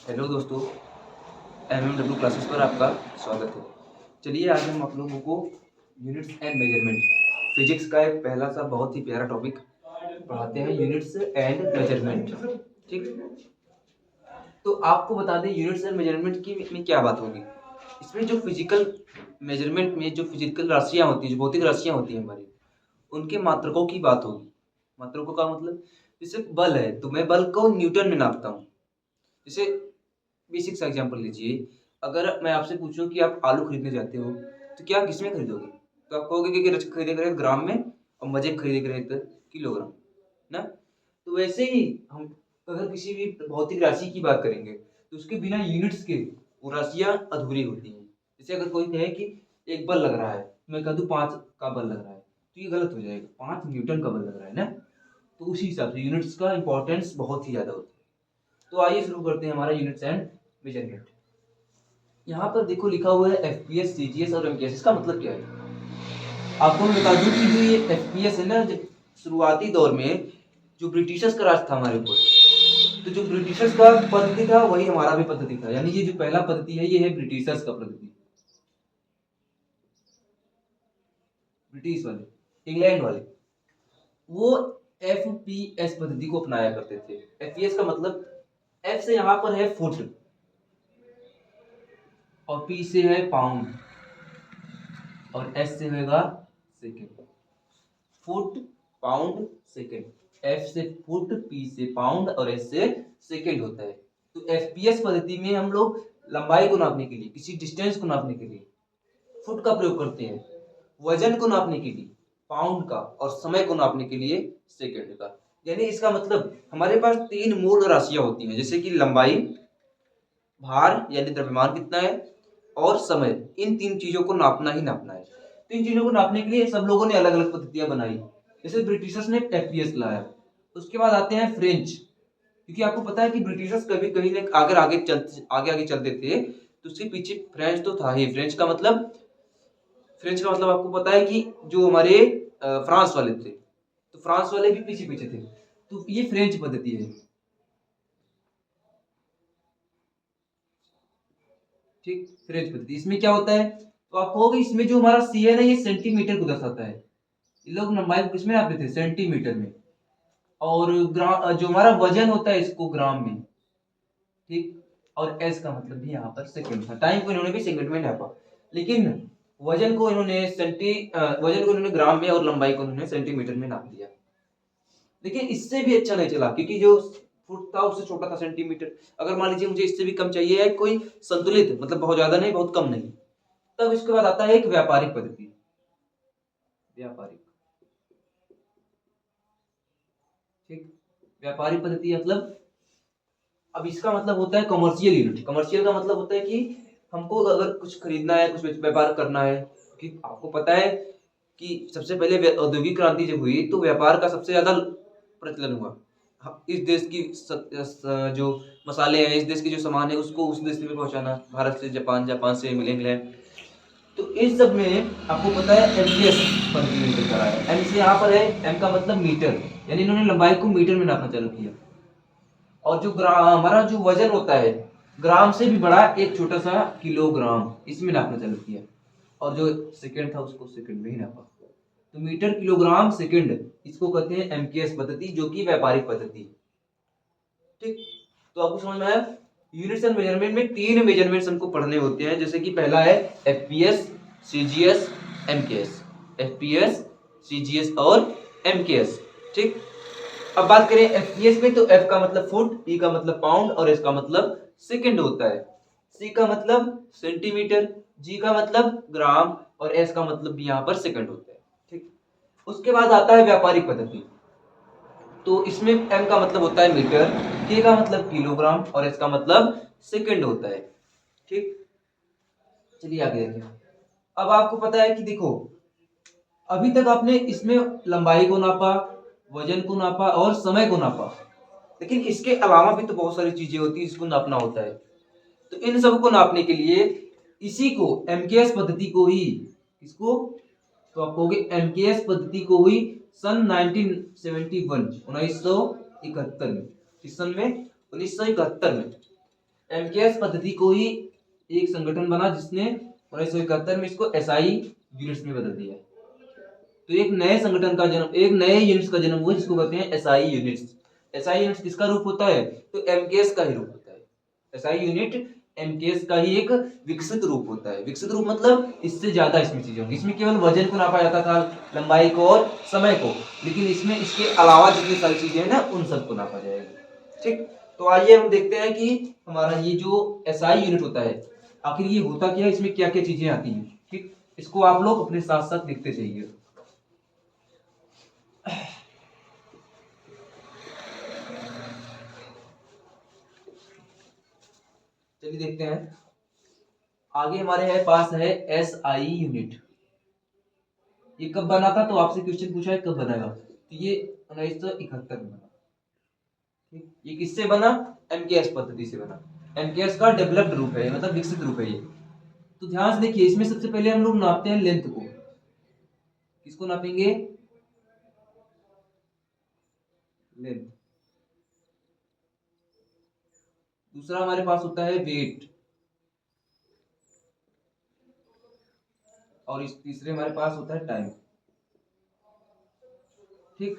Hello दोस्तों, एमएमडब्ल्यू classes पर आपका स्वागत है। चलिए आज हम आप लोगों को यूनिट्स एंड मेजरमेंट फिजिक्स का एक पहला सा बहुत ही प्यारा टॉपिक पढ़ाते हैं, यूनिट्स एंड मेजरमेंट। ठीक, तो आपको बता दें यूनिट्स एंड मेजरमेंट की में क्या बात होगी। इसमें जो फिजिकल मेजरमेंट में जो फिजिकल राशियाँ होती हैं, जो भौतिक राशियाँ होती हैं हमारी, उनके मात्रकों की बात होगी। मात्रकों का मतलब जैसे बल है, तो मैं बल को न्यूटन में नापता हूँ। जैसे बेसिक सा एग्जांपल लीजिए, अगर मैं आपसे पूछूं कि आप आलू खरीदने जाते हो तो क्या किस में खरीदोगे? तो आप कहोगे कि खरीदे रहे ग्राम में, और मजे खरीदे रहे किलोग्राम ना। तो वैसे ही हम अगर किसी भी भौतिक राशि की बात करेंगे तो उसके बिना यूनिट्स के वो राशियां अधूरी होती हैं। जैसे अगर कोई कहे कि एक बल लग रहा है, मैं कह दूं 5 का बल लग रहा है, तो ये गलत हो जाएगा। 5 न्यूटन का बल लग रहा है ना। तो उसी हिसाब से यूनिट्स का इंपॉर्टेंस बहुत ही ज्यादा होता है। तो आइए शुरू करते हैं हमारा यूनिट्स एंड मेजरमेंट। यहाँ पर देखो लिखा हुआ है एफपीएस, सीजीएस और एमकेएस। इसका मतलब क्या है? आपको मैं बता दूं कि जो ये एफपीएस है ना, जब शुरुआती दौर में जो ब्रिटिशर्स का राज था हमारे ऊपर, तो जो ब्रिटिशर्स का पद्धति था वही हमारा भी पद्धति था। यानी ये जो पहला पद्धति है ये है ब्रिटिशर्स का पद्धति, ब्रिटिश वाले, इंग्लैंड वाले। वो एफपीएस पद्धति को अपनाया करते थे। एफपीएस का मतलब एफ से यहाँ पर है फुट, और पी से है पाउंड, और एस से होगा second. Foot, pound, second. F से फुट, पी से पाउंड और एस से सेकेंड होता है। तो एफपीएस पद्धति में हम लोग लंबाई को नापने के लिए, किसी डिस्टेंस को नापने के लिए फुट का प्रयोग करते हैं, वजन को नापने के लिए पाउंड का, और समय को नापने के लिए सेकेंड का। यानी इसका मतलब हमारे पास 3 मूल राशियां होती हैं, जैसे कि लंबाई, भार यानी द्रव्यमान कितना है, और समय। इन 3 चीजों को नापना ही नापना है। तो इन चीजों को नापने के लिए सब लोगों ने अलग अलग पद्धतियां बनाई। जैसे ब्रिटिशर्स ने एफपीएस लाया, उसके बाद आते हैं फ्रेंच, क्योंकि आपको पता है कि ब्रिटिशर्स कभी कहीं ने आगे आगे चलते थे, तो उसके पीछे फ्रेंच तो था ही। फ्रेंच का मतलब आपको पता है कि जो हमारे फ्रांस वाले थे, तो फ्रांस वाले भी पीछे पीछे थे। तो ये फ्रेंच पद्धति है। ठीक, फ्रेंच पद्धति। इसमें क्या होता है, तो आप कहोगे इसमें जो हमारा सी है ना, ये सेंटीमीटर को दर्शाता है। ये लोग लंबाई को किसमें नापते थे? सेंटीमीटर में। और ग्राम, जो हमारा वजन होता है इसको ग्राम में। ठीक, और एस का मतलब भी यहाँ पर सेकंड था। टाइम को इन्होंने भी सेकंड में नापा, लेकिन वजन को इन्होंने ग्राम में, और लंबाई को इन्होंने सेंटीमीटर में नाप दिया। लेकिन इससे भी अच्छा नहीं चला, क्योंकि जो फुट था उससे छोटा था सेंटीमीटर। अगर मान लीजिए मुझे इससे भी कम चाहिए है, कोई संतुलित, मतलब बहुत ज्यादा नहीं बहुत कम नहीं, तब इसके बाद आता है एक व्यापारिक पद्धति। व्यापारिक, ठीक, व्यापारिक पद्धति मतलब, अब इसका मतलब होता है कमर्शियल यूनिट। कमर्शियल का मतलब होता है कि हमको अगर कुछ खरीदना है, कुछ व्यापार करना है। कि आपको पता है कि सबसे पहले औद्योगिक क्रांति जब हुई तो व्यापार का सबसे ज्यादा प्रचलन हुआ। इस देश की जो मसाले हैं, इस देश के जो सामान है, उसको उस देश में पहुंचाना, भारत से जापान, जापान से इंग्लैंड। तो इस सब में आपको पता है एमजीएस पद्धति में चल रहा है। एम से यहाँ पर है, एम का मतलब मीटर, यानी इन्होंने लंबाई को मीटर में नापना चालू किया। और जो हमारा जो वजन होता है, ग्राम से भी बड़ा एक छोटा सा किलोग्राम, इसमें नापना चालू किया। और जो सेकंड था उसको सेकंड में ही नापा। तो मीटर, किलोग्राम, सेकंड, इसको कहते हैं एमकेएस पद्धति, जो कि व्यापारिक पद्धति। ठीक, तो आपको समझ में आया। यूनिट्स एंड मेजरमेंट में 3 मेजरमेंट्स हमको पढ़ने होते हैं, जैसे कि पहला है FPS, CGS, MKS. FPS, CGS और एमकेएस। ठीक, अब बात करें एफपीएस में, तो एफ का मतलब फुट, पी का मतलब पाउंड, और एस का मतलब सेकंड होता है। सी का मतलब सेंटीमीटर, जी का मतलब ग्राम, और एस का मतलब भी यहाँ पर सेकंड होता है। ठीक, उसके बाद आता है व्यापारिक पद्धति। तो इसमें एम का मतलब होता है मीटर, के का मतलब किलोग्राम, और एस का मतलब सेकंड होता है। ठीक, चलिए आगे देखिए। अब आपको पता है कि देखो, अभी तक आपने इसमें लंबाई को नापा, वजन को नापा और समय को नापा, लेकिन इसके अलावा भी तो बहुत सारी चीजें होती है इसको नापना होता है। तो इन सब को नापने के लिए इसी को, एमकेएस पद्धति को ही, इसको, तो आप कहोगे एमकेएस पद्धति को हुई सन 1971, 1971 में। किस सन में? 1971 में। एमकेएस पद्धति को ही एक संगठन बना जिसने 1971 में इसको एसआई यूनिट्स में बदल दिया। तो एक नए संगठन का जन्म, एक नए यूनिट्स का जन्म हुआ जिसको कहते हैं एसआई यूनिट्स। एसआई यूनिट्स किसका रूप होता है? तो एमकेएस का ही रूप होता है। एसआई यूनिट एमकेएस का ही एक विकसित रूप होता है। विकसित रूप मतलब इससे ज्यादा इसमें चीजें होंगी। इसमें केवल वजन को नापा जाता था, लंबाई को और समय को, लेकिन इसमें इसके अलावा जितनी सारी चीजें हैं ना उन सबको नापा जाएगा। ठीक, तो आइए हम देखते हैं कि हमारा ये जो एसआई यूनिट होता है आखिर ये होता क्या है, इसमें क्या क्या चीजें आती हैं। ठीक, इसको आप लोग अपने साथ साथ देखते जाइए। चलिए देखते हैं। आगे हमारे है पास है एसआई यूनिट। ये कब बना था? तो आपसे क्वेश्चन पूछा है कब बनाएगा, तो ये 1971 में बना। ठीक, ये किससे बना? एमकेएस पद्धति से बना। एमकेएस का डेवलप्ड रूप है, मतलब विकसित रूप है ये। तो ध्यान से देखिए, इसमें सबसे पहले हम लोग नापते हैं लेंथ को। किसको नापेंगे? लेंथ। दूसरा हमारे पास होता है वेट, और इस तीसरे हमारे पास होता है टाइम। ठीक,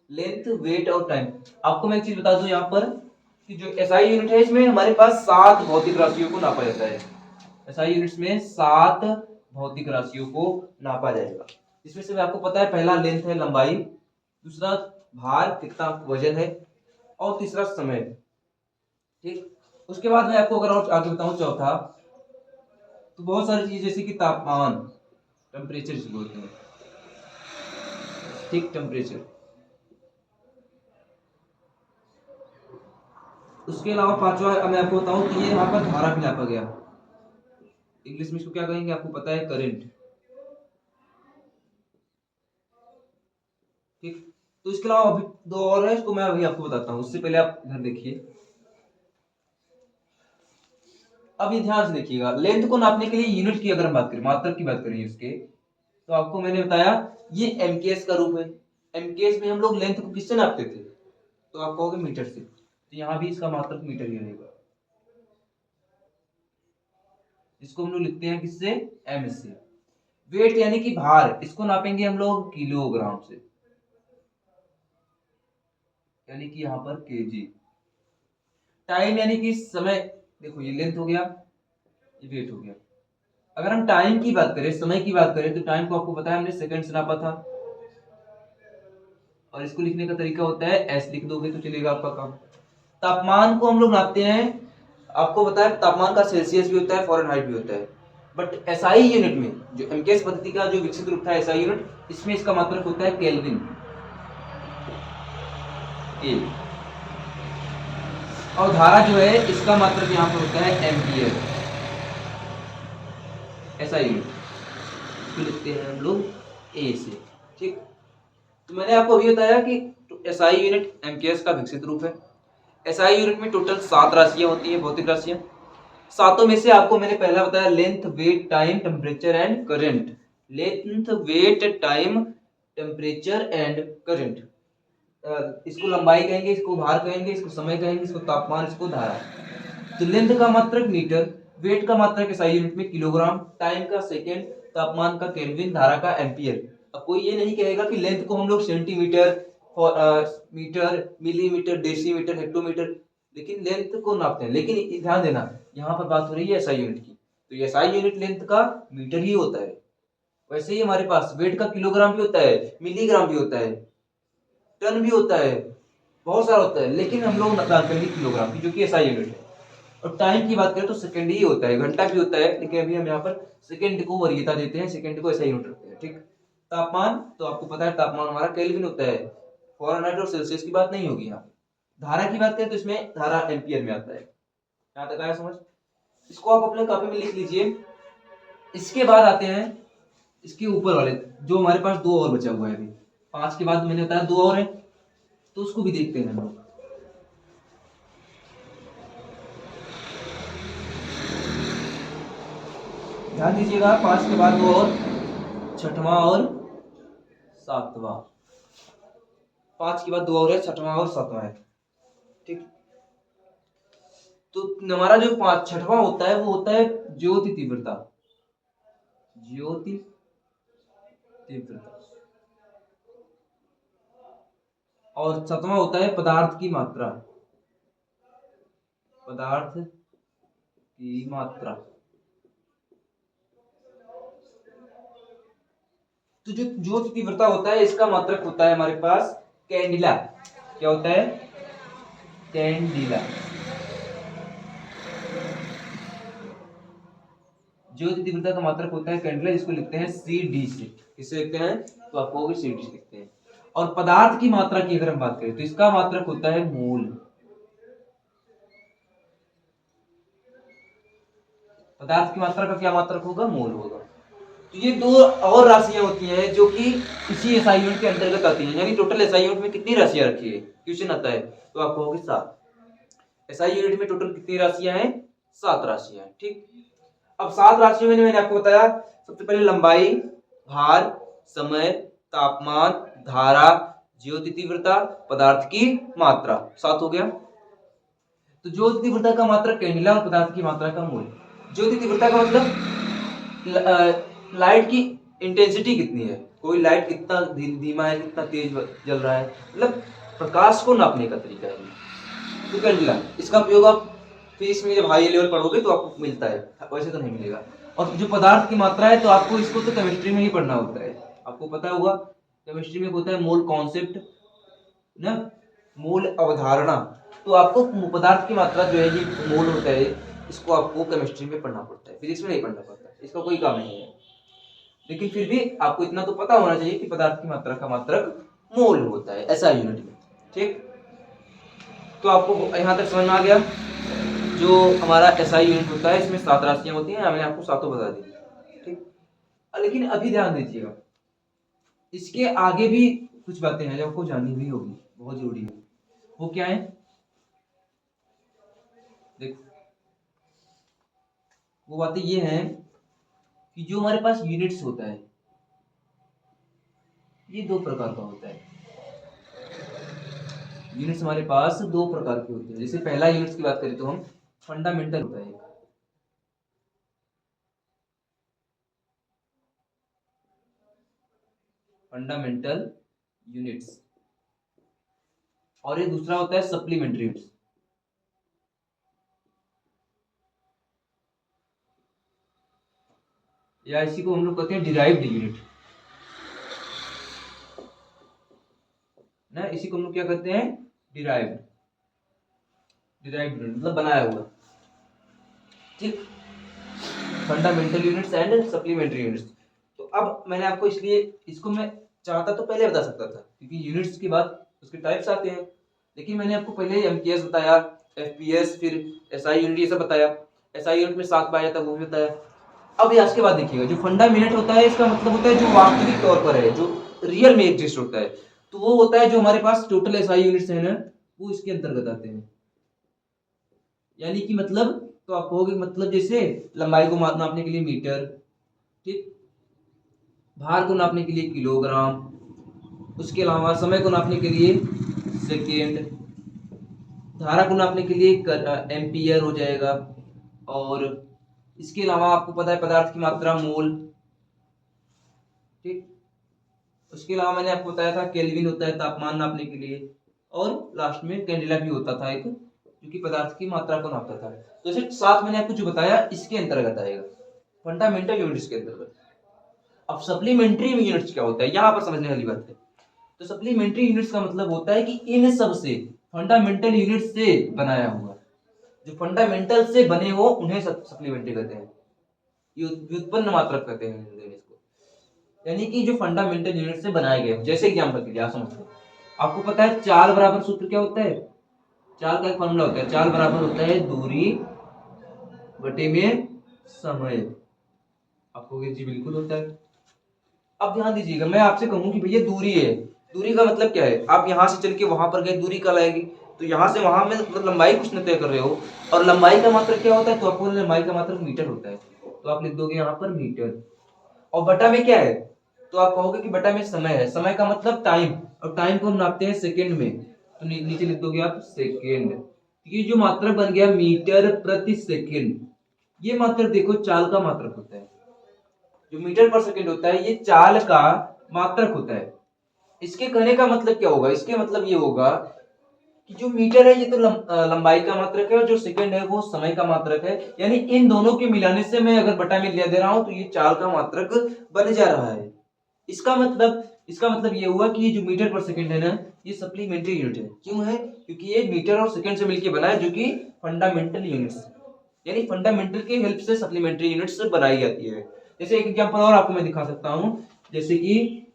लेंथ, वेट और टाइम। आपको मैं एक चीज बता दूं यहाँ पर कि जो एसआई यूनिट है इसमें हमारे पास 7 भौतिक राशियों को नापा जाता है। एसआई यूनिट्स में 7 भौतिक राशियों को नापा जाएगा, जिसमें से आपको पता है पहला लेंथ है, लंबाई, दूसरा भार, कितना वजन है, और तीसरा समय। ठीक, उसके बाद मैं आपको अगर और आगे बताऊं चौथा, तो बहुत सारी चीज जैसे कि तापमान, टेम्परेचर जिसे बोलते हैं। ठीक, टेम्परेचर। उसके अलावा पांचवा मैं आपको बताऊं कि ये यहाँ पर धारा भी नापा गया। इंग्लिश में इसको क्या कहेंगे आपको पता है? करंट। ठीक, तो इसके अलावा अभी 2 और है, इसको मैं अभी आपको बताता हूँ, उससे पहले आप इधर देखिए। अब ये ध्यान से देखिएगा, लेंथ को नापने के लिए यूनिट की अगर हम बात करें, मात्रक की बात करें इसके, तो आपको मैंने बताया ये एमकेएस का रूप है। एमकेएस में हम लोग लेंथ को किससे नापते थे? तो आप कहोगे मीटर से, तो यहाँ भी इसका मात्रक मीटर ही रहेगा। इसको हम लोग लिखते हैं किससे? एम से। वेट यानी कि भार, इसको नापेंगे हम लोग किलोग्राम से, यानी कि यहाँ पर केजी। टाइम यानी कि समय, देखो ये लेंथ हो गया, ये वेट हो गया। अगर हम टाइम की बात करें, समय की बात करें, तो टाइम को आपको पता है हमने सेकंड से नापा था, और इसको लिखने का तरीका होता है एस लिख दोगे तो चलेगा आपका काम। तापमान को हम लोग नापते हैं, आपको पता है तापमान का सेल्सियस भी होता है, फॉरेनहाइट भी होता है। बट एसआई यूनिट में, जो एमकेएस पद्धति का जो विकसित रूप था एसआई यूनिट, इसमें इसका मात्रक होता है केल्विन, के। और धारा जो है इसका मात्रक यहाँ पर होता है एम्पियर, एसआई यूनिट। इसको लिखते हैं हम लोग ए से। ठीक, तो मैंने आपको अभी बताया कि एसआई यूनिट एमकेएस का विकसित रूप है। एसआई यूनिट में टोटल 7 राशियां होती हैं, भौतिक राशियां। सातों में से आपको मैंने पहला बताया length, weight, time, temperature and current. Length, weight, time, temperature and current. इसको लंबाई कहेंगे, इसको भार कहेंगे, इसको समय कहेंगे, इसको तापमान, इसको धारा। तो लेंथ का मात्रक मीटर, वेट का मात्रक एसआई यूनिट में किलोग्राम, टाइम का सेकेंड, तापमान का केल्विन, धारा का एम्पियर। अब कोई ये नहीं कहेगा कि लेंथ को हम लोग centimetre, metre, millimetre, decimetre, hectometre, लेकिन लेंथ को नापते हैं। लेकिन ध्यान देना, यहाँ पर बात हो रही है एसआई यूनिट की, तो एसआई यूनिट लेंथ का मीटर ही होता है। वैसे ही हमारे पास वेट का किलोग्राम भी होता है, मिलीग्राम भी होता है, टन भी होता है, बहुत सारा होता है, लेकिन हम लोग बात करेंगे किलोग्राम की, जो कि एसआई यूनिट है। और टाइम की बात करें तो सेकंड ही होता है, घंटा भी होता है, लेकिन अभी हम यहाँ पर सेकंड को वरीयता देते हैं, सेकंड को एसआई यूनिट रखते हैं। ठीक, तापमान तो आपको पता है तापमान हमारा केल्विन होता है, फॉरेनहाइट और सेल्सियस की बात नहीं होगी यहाँ पे। धारा की बात करें तो इसमें धारा एम्पियर में आता है। यहाँ तक आया समझ? इसको आप अपने कॉपी में लिख लीजिए। इसके बाद आते हैं इसके ऊपर वाले, जो हमारे पास 2 और बचा हुआ है अभी। 5 के बाद मैंने बताया 2 और है, तो उसको भी देखते हैं हम लोग। ध्यान दीजिएगा, 5 के बाद 2 और, छठवां और सातवां। 5 के बाद 2 और है, छठवां और सातवां है। ठीक, तो हमारा जो छठवां होता है वो होता है ज्योति तीव्रता, ज्योति तीव्रता। और सातवां होता है पदार्थ की मात्रा, पदार्थ की मात्रा। तो जो ज्योति तीव्रता होता है इसका मात्रक होता है हमारे पास कैंडिला। क्या होता है? कैंडिला। ज्योति तीव्रता का मात्रक होता है कैंडिला, जिसको लिखते हैं CD से। किसे लिखते हैं? तो आपको भी CD से लिखते हैं। और पदार्थ की मात्रा की अगर हम बात करें तो इसका मात्रक होता है मोल। पदार्थ की मात्रा का क्या मात्रक होगा? मोल होगा। तो ये दो और राशियां होती हैं जो कि इसी एसआई यूनिट के अंतर्गत आती हैं। यानी टोटल एसआई यूनिट में कितनी राशियां रखी है, क्वेश्चन आता है तो आप कहोगे 7। एसआई यूनिट में टोटल कितनी राशियां हैं? 7 राशियां हैं। ठीक, अब 7 राशियों में मैंने आपको बताया सबसे पहले लंबाई, भार, समय, तापमान, धारा, ज्योति तीव्रता, पदार्थ की मात्रा। 7 हो गया। तो ज्योति तीव्रता का मात्रक कैंडिला और पदार्थ की मात्रा का मोल। ज्योति तीव्रता का मतलब लाइट की इंटेंसिटी कितनी है, कोई लाइट कितना धीमा है, कितना तेज जल रहा है, मतलब प्रकाश को नापने का तरीका है। तो कैंडिला, इसका उपयोग आप फिजिक्स में जब हाई लेवल पढ़ोगे तो आपको मिलता है, वैसे तो नहीं मिलेगा। और जो पदार्थ की मात्रा है तो आपको इसको तो केमिस्ट्री में ही पढ़ना होता है, आपको पता होगा केमिस्ट्री में होता है मोल कॉन्सेप्ट ना, मोल अवधारणा। तो आपको पदार्थ की मात्रा जो है ये मोल होता है, इसको आपको केमिस्ट्री में पढ़ना पड़ता है, फिजिक्स में नहीं पढ़ना पड़ता, इसका कोई काम नहीं है। लेकिन फिर भी आपको इतना तो पता होना चाहिए कि पदार्थ की मात्रा का मात्रक मोल होता है ऐसा यूनिट में। ठीक, तो आपको यहाँ तक समझ में आ गया। जो हमारा एसआई यूनिट होता है इसमें 7 राशियां होती हैं, मैंने आपको सातों बता दी। ठीक, लेकिन अभी ध्यान दीजिएगा, इसके आगे भी कुछ बातें हैं जो आपको जाननी भी होगी, बहुत जरूरी है। वो क्या है? देखो, वो बातें ये हैं कि जो हमारे पास यूनिट्स होता है ये 2 प्रकार का होता है। यूनिट्स हमारे पास 2 प्रकार के होते हैं। जैसे पहला यूनिट्स की बात करें तो हम फंडामेंटल होता है, फंडामेंटल यूनिट्स, और ये दूसरा होता है सप्लीमेंट्री यूनिट्स। या इसी को हम लोग कहते हैं डिराइव्ड यूनिट ना, इसी को हम लोग क्या कहते हैं? डिराइव्ड, डिराइव्ड यूनिट मतलब बनाया हुआ। ठीक, fundamental units and supplementary units. तो अब मैंने आपको इसलिए इसको मैं चाहता तो पहले बता सकता था, क्योंकि यूनिट्स के बाद उसके टाइप्स आते हैं, लेकिन मैंने आपको पहले एमकेएस बताया, एफपीएस, फिर एसआई यूनिट, ये सब बताया। एसआई यूनिट में 7 पाया जाता है वो भी बताया। अब यहाँ के बाद देखिएगा, जो फंडामेंट होता है इसका मतलब होता है जो वास्तविक तौर पर है, जो रियल में एग्जिस्ट होता है, तो वो होता है जो हमारे पास टोटल एसआई यूनिट्स है ना, वो इसके अंतर्गत आते हैं। यानी कि मतलब, तो आप कहोगे मतलब जैसे लंबाई को नापने के लिए मीटर, ठीक, भार को नापने के लिए किलोग्राम, उसके अलावा समय को नापने के लिए सेकेंड, धारा को नापने के लिए एम्पियर हो जाएगा, और इसके अलावा आपको पता है पदार्थ की मात्रा मोल। ठीक, उसके अलावा मैंने आपको बताया था केल्विन होता है तापमान नापने के लिए, और लास्ट में कैंडिला भी होता था एक, जो कि पदार्थ की मात्रा को नापता था। तो जैसे 7 मैंने आपको जो बताया इसके अंतर्गत आएगा, फंडामेंटल यूनिट्स के अंतर्गत। अब सप्लीमेंट्री यूनिट्स क्या होता है, यहां पर समझने वाली बात है। तो सप्लीमेंट्री यूनिट्स का मतलब होता है कि इन सब से, फंडामेंटल यूनिट से बनाया हुआ, जो फंडामेंटल से बने हो उन्हें सप्लीमेंट्री कहते हैं, व्युत्पन्न मात्रक कहते हैं इसको। यानी कि जो फंडामेंटल यूनिट से बनाए गए, जैसे एग्जांपल के लिए आप समझते हैं, आपको पता है चाल बराबर सूत्र क्या होता है? चाल का एक फॉर्मूला होता है, चाल बराबर होता है दूरी बटे में समय। आपको जी बिल्कुल होता है। अब ध्यान दीजिएगा, मैं आपसे कहूं कि भैया दूरी है, दूरी का मतलब क्या है? आप यहां से चल के वहां पर गए, दूरी कल आएगी, तो यहां से वहां में मतलब लंबाई कुछ न तय कर रहे हो, और लंबाई का मात्रक क्या होता है? तो आपको लंबाई का मात्रक मीटर होता है, तो आप लिख दोगे यहाँ पर मीटर। और बटा में क्या है? तो आप कहोगे कि बटा में समय है, समय का मतलब टाइम, और टाइम को हम नापते हैं सेकेंड में, तो नीचे लिख दोगे आप सेकेंड। ये जो मात्रक बन गया मीटर प्रति सेकंड, ये मात्रक देखो चाल का मात्रक होता है। जो मीटर पर सेकंड होता है ये चाल का मात्रक होता है। इसके कहने का मतलब क्या होगा, इसके मतलब ये होगा कि जो मीटर है ये तो लंबाई का मात्रक है और जो सेकंड है वो समय का मात्रक है। यानी इन दोनों के मिलाने से मैं अगर बटा में लिया दे रहा हूं तो ये चाल का मात्रक बन जा रहा है। इसका मतलब ये हुआ कि ये जो मीटर पर सेकंड है ना, ये सप्लीमेंट्री यूनिट है। क्यों है? क्योंकि ये मीटर और सेकंड से मिलकर बना है, जो कि फंडामेंटल यूनिट्स, यानी फंडामेंटल के हेल्प से सप्लीमेंट्री यूनिट्स बनाई जाती है। जैसे एक एग्जांपल और आपको मैं दिखा सकता हूं, जैसे कि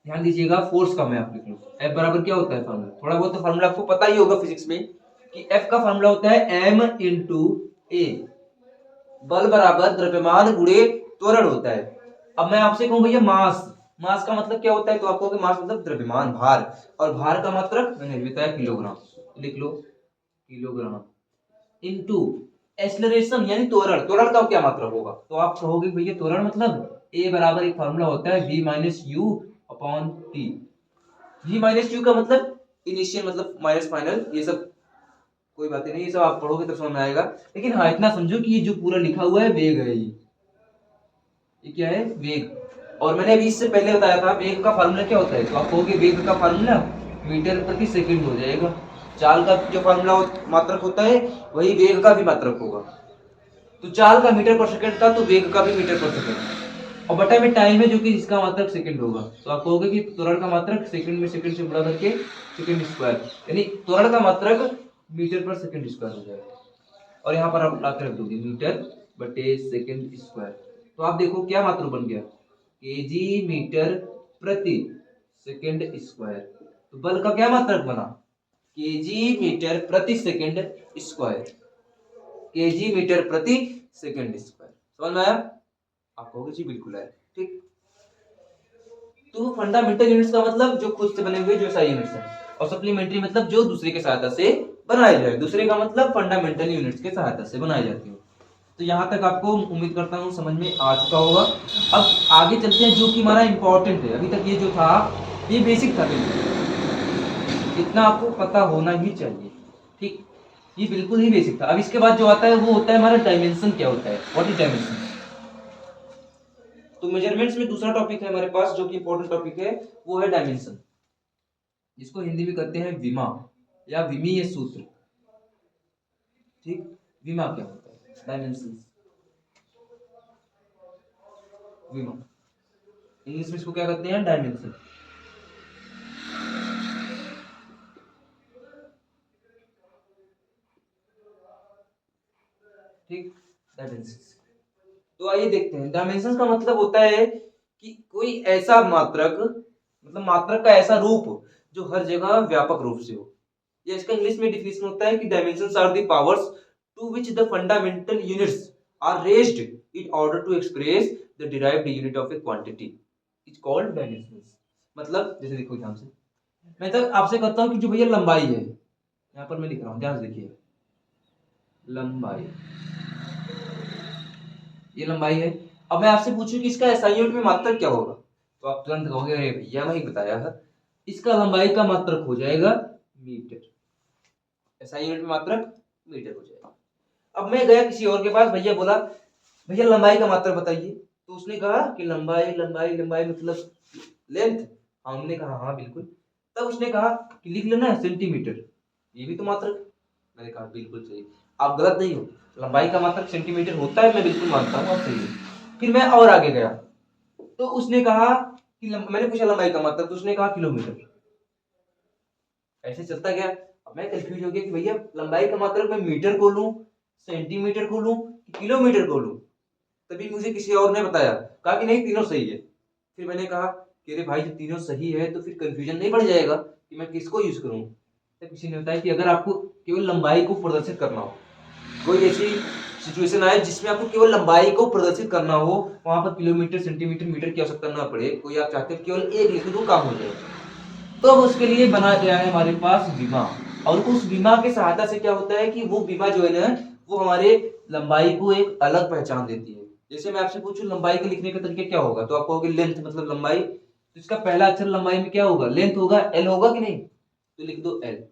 ध्यान दीजिएगा, फोर्स का मैं आप लिख लूं। F बराबर क्या होता है फॉर्मूला, थोड़ा बहुत तो फॉर्मूला आपको पता ही होगा फिजिक्स में कि F का फॉर्मूला होता है m इंटू ए, बल बराबर द्रव्यमान गुणे त्वरण होता है। अब मैं आपसे कहूं भैया मास, मास का मतलब क्या होता है, तो आपको कि मास मतलब द्रव्यमान, भार, और भार का मात्रक मैंने बताया किलोग्राम, लिख लो किलोग्राम, इनटू एक्सेलरेशन यानी त्वरण, त्वरण का क्या मात्रक होगा, तो आप कहोगे भैया त्वरण मतलब ए बराबर एक फार्मूला होता है v minus you upon T. v minus you का मतलब इनिशियल मतलब माइनस फाइनल, ये सब कोई बात नहीं, ये सब आप पढ़ोगे तब समझ में आएगा। लेकिन हाँ इतना समझो कि ये जो पूरा लिखा हुआ है वेग है, ये क्या है, वेग। और मैंने अभी इससे पहले बताया था वेग का फार्मूला क्या होता है, तो आप कहोगे वेग का फार्मूला मीटर प्रति सेकंड हो जाएगा। चाल का जो फार्मूला मात्रक होता है वही वेग का भी मात्रक होगा। तो चाल का मीटर पर सेकंड था तो वेग का भी मीटर पर सेकंड, और बटा में टाइम है जो कि इसका मात्रक सेकंड होगा। तो आप कहोगे कि त्वरण का मात्रक सेकंड में सेकंड से गुणा करके सेकंड स्क्वायर, यानी त्वरण का मात्रक मीटर पर सेकंड स्क्वायर हो जाएगा। और यहाँ पर आप लाकर रख दोगे मीटर बटे सेकंड स्क्वायर, तो आप देखो क्या मात्रक बन गया, केजी मीटर प्रति सेकंड स्क्वायर। तो बल का क्या मात्रक बना, केजी मीटर प्रति सेकंड स्क्वायर, केजी मीटर प्रति सेकंड स्क्वायर। समझ में आया? आप कहोगे जी बिल्कुल है, ठीक। तो फंडामेंटल यूनिट्स का मतलब जो खुद से बने हुए जो सारे यूनिट्स हैं, और सप्लीमेंट्री मतलब जो दूसरे के सहायता से बनाए जाए, दूसरे का मतलब फंडामेंटल यूनिट्स के सहायता से बनाई जाती है। तो यहाँ तक आपको उम्मीद करता हूँ समझ में आ चुका होगा। अब आगे चलते हैं, जो कि हमारा इंपॉर्टेंट है। अभी तक ये जो था ये बेसिक था, बिल्कुल इतना आपको पता होना ही चाहिए, ठीक, ये बिल्कुल ही बेसिक था। अब इसके बाद जो आता है वो होता है हमारा डायमेंशन क्या होता है, व्हाट इज डायमेंशन। तो मेजरमेंट्स में दूसरा टॉपिक है हमारे पास जो कि इंपॉर्टेंट टॉपिक है, वो है डायमेंशन, जिसको हिंदी में कहते हैं विमा या विमीय सूत्र, ठीक। विमा क्या होता है, डायमेंशन, विमा, इंग्लिश में इसको क्या कहते हैं, डायमेंशन, ठीक, डायमेंशन। तो आइए देखते हैं, डायमेंशन का मतलब होता है कि कोई ऐसा मात्रक, मतलब मात्रक का ऐसा रूप जो हर जगह व्यापक रूप से हो। या इसका इंग्लिश में डिफिनेशन होता है कि dimensions are the powers to which the fundamental units are raised in order to express the derived unit of a quantity is called dimensions. मतलब जैसे देखो ध्यान से, मैं तो आपसे कहता हूं कि जो भैया लंबाई है, यहाँ पर मैं लिख रहा हूं, ध्यान से देखिए, लंबाई, ये लंबाई है। अब मैं आपसे पूछूं कि इसका एसआई यूनिट में मात्रक क्या होगा, तो आप तुरंत कहोगे अरे भैया मैं ही बताया था, इसका लंबाई का मात्रक हो जाएगा मीटर, एसआई यूनिट में मात्रक मीटर हो जाएगा। अब मैं गया किसी और के पास, भैया बोला भैया लंबाई का मात्रक बताइए, तो उसने कहा कि लंबाई लंबाई लंबाई मतलब लेंथ, हमने कहा हाँ बिल्कुल। तब उसने कहा कि लिख लेना सेंटीमीटर, ये भी तो मात्रक, मैंने कहा बिल्कुल सही, आप गलत नहीं हो, लंबाई का मात्रक सेंटीमीटर होता है, मैं बिल्कुल मानता हूँ, आप सही है। फिर मैं और आगे गया तो उसने कहा कि मैंने पूछा लंबाई का मात्रक, तो उसने कहा किलोमीटर, ऐसे चलता गया। अब मैं कंफ्यूज हो गया कि भैया लंबाई का मात्रक मैं मीटर को लूं, सेंटीमीटर को लूं कि किलोमीटर को लूं। तभी मुझे किसी और ने बताया, कहा कि नहीं तीनों सही है। फिर मैंने कहा कि अरे भाई जब तीनों सही है तो फिर कंफ्यूजन नहीं बढ़ जाएगा कि मैं किसको यूज करूं। तो किसी ने बताया कि अगर आपको केवल लंबाई को प्रदर्शित करना हो, कोई ऐसी सिचुएशन आए जिसमें आपको केवल लंबाई को प्रदर्शित करना हो, वहां पर किलोमीटर सेंटीमीटर मीटर की आवश्यकता ना पड़े, कोई आप चाहते हैं केवल एक लिख दो काम हो जाए, तो अब उसके लिए बना गया है हमारे पास बीमा। और उस बीमा की सहायता से क्या होता है कि वो बीमा जो है ना, वो हमारे लंबाई को एक अलग पहचान देती है। जैसे मैं आपसे पूछूं लंबाई के लिखने का तरीका क्या होगा, तो आप कहोगे लेंथ मतलब लंबाई, तो इसका पहला अक्षर लंबाई में क्या होगा, लेंथ होगा, एल होगा कि नहीं, तो लिख दो एल।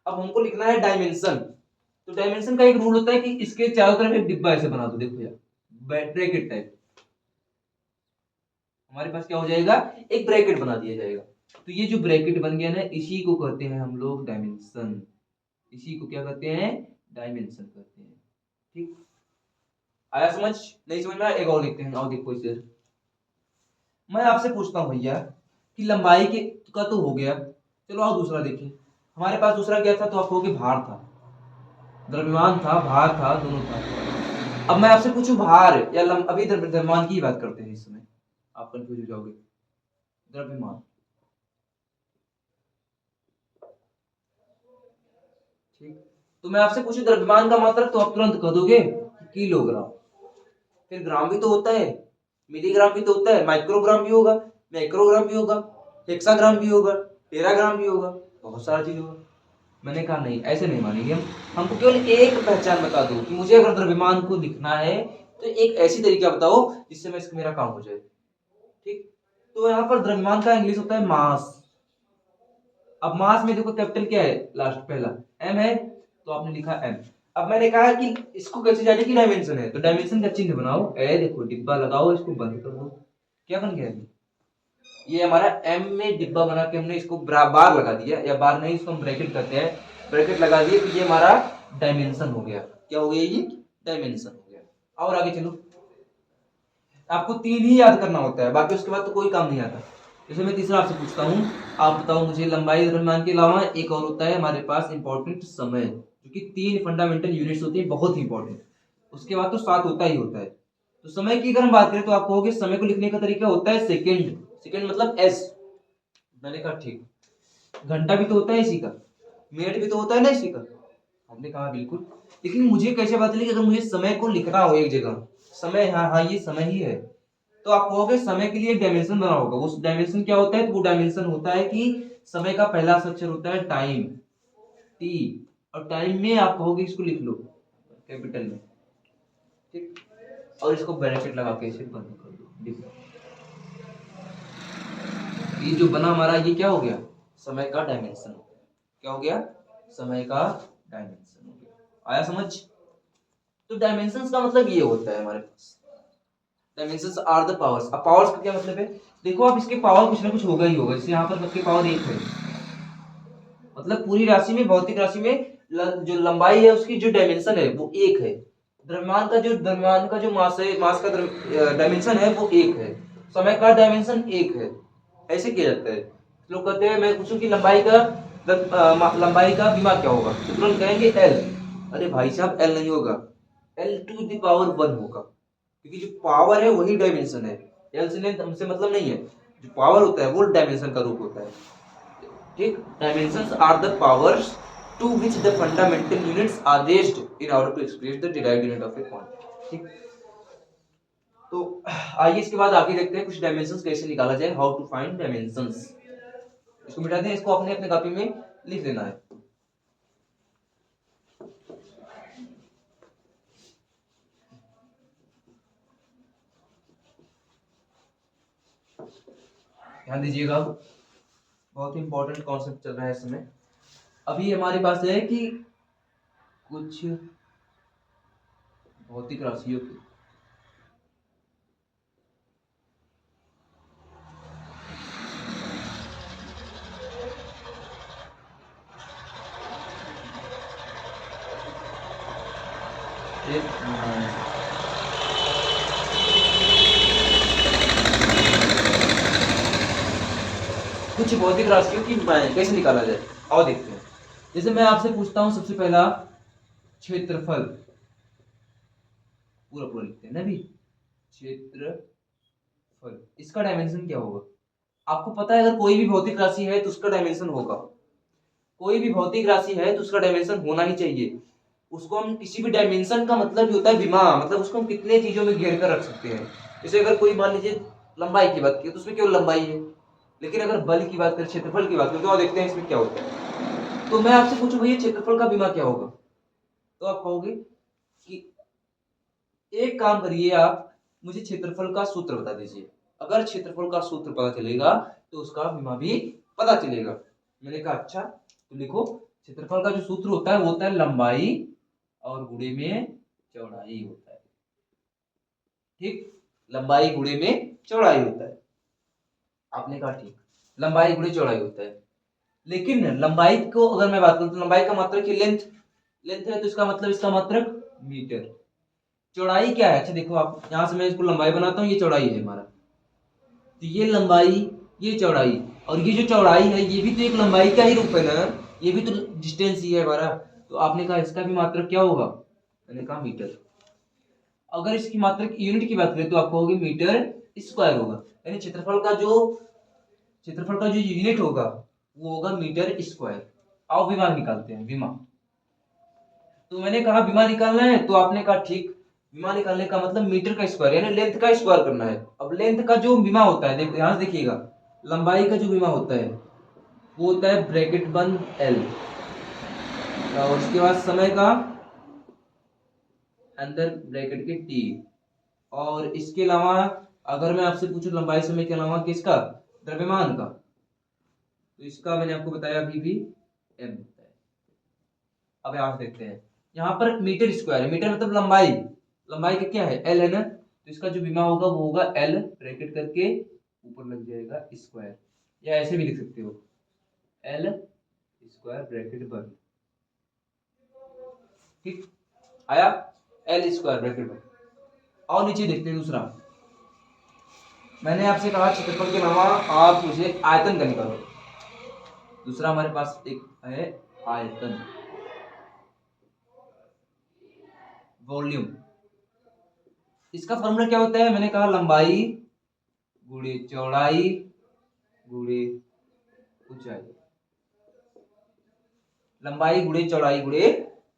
अब हमको लिखना है डायमेंशन, तो डायमेंशन का एक रूल होता है कि इसके चारों तरफ एक डिब्बा ऐसे बना दो, देखो यार, ब्रैकेट टाइप। हमारे पास क्या हो जाएगा, एक ब्रैकेट बना दिया जाएगा। तो ये जो ब्रैकेट बन गया ना, इसी को कहते हैं हम लोग डायमेंशन। इसी को क्या कहते हैं, डायमेंशन कहते हैं। ठीक, आया समझ? नहीं समझ में आया? एक और लिखते हैं, और देखो इसे। मैं आपसे पूछता हूँ भैया कि लंबाई के का तो हो गया, चलो और दूसरा देखिए। हमारे पास दूसरा क्या था, तो आप कहोगे भार था, द्रव्यमान था, भार था, दोनों था। अब मैं आपसे पूछूं भार या अभी द्रव्यमान की बात करते हैं इस समय, आप कंफ्यूज हो जाओगे। द्रव्यमान, ठीक, तो मैं आपसे पूछूं द्रव्यमान का मात्रक, तो आप तुरंत कह दोगे किलोग्राम। फिर ग्राम भी तो होता है, मिलीग्राम भी तो होता है, माइक्रोग्राम भी होगा, मैक्रोग्राम भी होगा, हेक्साग्राम भी होगा, टेराग्राम भी होगा, बहुत सारा चीज होगा। मैंने कहा नहीं, ऐसे नहीं मानेंगे हम। हमको केवल एक पहचान बता दो कि मुझे अगर द्रव्यमान को लिखना है तो एक ऐसी तरीका बताओ जिससे मैं मेरा काम हो जाए। ठीक, तो यहाँ पर द्रव्यमान का इंग्लिश होता है मास। अब मास में देखो कैपिटल क्या है, लास्ट पहला एम है, तो आपने लिखा एम। अब मैंने कहा कि इसको कैसे जाने की डायमेंशन है, तो डायमेंशन का चिन्ह बनाओ, ए देखो डिब्बा लगाओ, इसको बंद कर दो, क्या बन गया ये हमारा एम में डिब्बा बना के हमने इसको बार लगा दिया, या बार नहीं, इसको हम ब्रैकेट करते हैं, ब्रैकेट लगा दिए, तो ये हमारा डायमेंशन हो गया। क्या हो गया, ये डायमेंशन हो गया। और आगे चलो, आपको तीन ही याद करना होता है, बाकी उसके बाद तो कोई काम नहीं आता। जैसे मैं तीसरा आपसे पूछता हूँ, आप बताओ मुझे लंबाई द्रव्यमान के अलावा एक और होता है हमारे पास इंपॉर्टेंट, समय, जो कि 3 फंडामेंटल यूनिट्स होती है, बहुत ही इंपॉर्टेंट। उसके बाद तो 7 होता ही होता है। तो समय की अगर हम बात करें तो आप कहोगे समय को लिखने का तरीका होता है सेकेंड, सेकेंड मतलब एस। मैंने कहा ठीक, घंटा भी तो होता है इसी का, मिनट भी तो होता है ना इसी का। हमने कहा बिल्कुल, लेकिन मुझे कैसे पता चली कि अगर मुझे समय को लिखना हो एक जगह, समय, हाँ हाँ ये समय ही है, तो आप कहोगे समय के लिए एक डायमेंशन बना होगा। उस डायमेंशन क्या होता है, तो वो डायमेंशन होता है कि समय का पहला अक्षर होता है टाइम, टी, और टाइम में आप कहोगे इसको लिख लो कैपिटल में, ठीक, और इसको ब्रैकेट लगा के इसे बंद कर दो। ये जो बना हमारा, ये क्या हो गया, समय का डायमेंशन हो गया। क्या हो गया, समय का डायमेंशन हो गया। आया समझ? तो डायमेंशंस का मतलब ये होता है हमारे पास, डायमेंशंस आर द पावर्स। अब पावर्स का क्या मतलब है, देखो आप इसके पावर कुछ ना कुछ होगा ही होगा। जैसे यहाँ पर सबके पावर 1 है, मतलब पूरी राशि में, भौतिक राशि में जो लंबाई है उसकी जो डायमेंशन है वो 1 है। द्रव्यमान का जो मास है, मास का डायमेंशन है वो 1 है। समय का डायमेंशन 1 है। ऐसे किया जाता है। लोग कहते हैं, मैं पूछूं कि लंबाई का विमा क्या होगा, तो तुरंत कहेंगे एल। अरे भाई साहब, एल नहीं होगा, एल टू द पावर 1 होगा, क्योंकि जो पावर है वही डायमेंशन है। एल से हमसे मतलब नहीं है, जो पावर होता है वो डायमेंशन का रूप होता है। ठीक, dimensions are the powers to which the fundamental units are raised in order to express the derived unit of a quantity. ठीक, तो आइए इसके बाद आगे देखते हैं कुछ डायमेंशंस कैसे निकाला जाए, हाउ टू फाइंड डायमेंशंस। इसको मिटा दें, इसको अपने अपने कॉपी में लिख लेना है। ध्यान दीजिएगा, बहुत ही इंपॉर्टेंट कॉन्सेप्ट चल रहा है इस समय। अभी हमारे पास है कि कुछ भौतिक राशियों की, एक कुछ भौतिक राशियों की कैसे निकाला जाए, और देखते हैं। जैसे मैं आपसे पूछता हूं, सबसे पहला क्षेत्रफल, पूरा पूरा लिखते हैं ना भी, क्षेत्रफल, इसका डायमेंशन क्या होगा? आपको पता है अगर कोई भी भौतिक राशि है तो उसका डायमेंशन होगा, कोई भी भौतिक राशि है तो उसका डायमेंशन होना ही चाहिए। उसको हम किसी भी डायमेंशन का मतलब भी होता है विमा, मतलब उसको हम कितने चीजों में घेर कर रख सकते हैं। जैसे अगर कोई मान लीजिए लंबाई की बात की तो उसमें केवल लंबाई है, लेकिन अगर बल की बात करें, क्षेत्रफल की बात करें, तो और देखते हैं इसमें क्या होता है। तो मैं आपसे पूछूं भैया क्षेत्रफल का विमा क्या होगा, तो आप कहोगे कि एक काम करिए, आप मुझे क्षेत्रफल का सूत्र बता दीजिए। अगर क्षेत्रफल का सूत्र पता चलेगा तो उसका विमा भी पता चलेगा। मैंने कहा अच्छा, तो लिखो, क्षेत्रफल का जो सूत्र होता है वो होता है लंबाई और गुणे में चौड़ाई होता है। ठीक, लंबाई गुणे में चौड़ाई होता है। आपने कहा ठीक, लंबाई गुणे चौड़ाई होता है। लेकिन लंबाई को अगर मैं बात करूं तो लंबाई का मात्रक ही लेंथ, लेंथ है तो इसका मतलब इसका मात्रक मीटर। चौड़ाई क्या है? अच्छा देखो, आप यहां से मैं इसको लंबाई बनाता हूँ, ये चौड़ाई है हमारा, तो ये लंबाई, ये चौड़ाई, और ये जो चौड़ाई है ये भी तो एक लंबाई का ही रूप है ना, ये भी तो डिस्टेंस ही है हमारा। तो आपने कहा इसका भी मात्रक क्या होगा? मैंने कहा मीटर। अगर इसकी मात्रक यूनिट की बात करें तो आप कहोगे मीटर स्क्वायर होगा, यानी क्षेत्रफल का जो यूनिट होगा वो होगा मीटर स्क्वायर। आओ विमा निकालते हैं, विमा। तो मैंने कहा विमा निकालना है, तो आपने कहा ठीक, विमा निकालने का मतलब मीटर का स्क्वायर यानी लेंथ का स्क्वायर करना है। अब लेंथ का जो विमा होता है, ध्यान से देखिएगा, लंबाई का जो विमा होता है वो होता है ब्रैकेट बंद एल, और उसके बाद समय का अंदर ब्रैकेट के टी, और इसके अलावा अगर मैं आपसे पूछूं लंबाई समय के अलावा किसका, द्रव्यमान का, तो इसका मैंने आपको बताया अभी भी एम होता है। अब आप देखते हैं यहाँ पर मीटर स्क्वायर है, मीटर मतलब लंबाई, लंबाई का क्या है? एल है ना, तो इसका जो विमा होगा वो होगा एल ब्रैकेट करके ऊपर लग जाएगा स्क्वायर, या ऐसे भी लिख सकते हो एल स्क्वायर ब्रैकेट बंद। ठीक, आया एल स्क्वायर ब्रैकेट बंद। और नीचे देखते हैं दूसरा, मैंने आपसे कहा क्षेत्रफल के अलावा आप मुझे आयतन का निकालो। दूसरा हमारे पास एक है आयतन, वॉल्यूम। इसका फॉर्मूला क्या होता है? मैंने कहा लंबाई गुणे चौड़ाई गुणे ऊंचाई, लंबाई गुणे चौड़ाई गुणे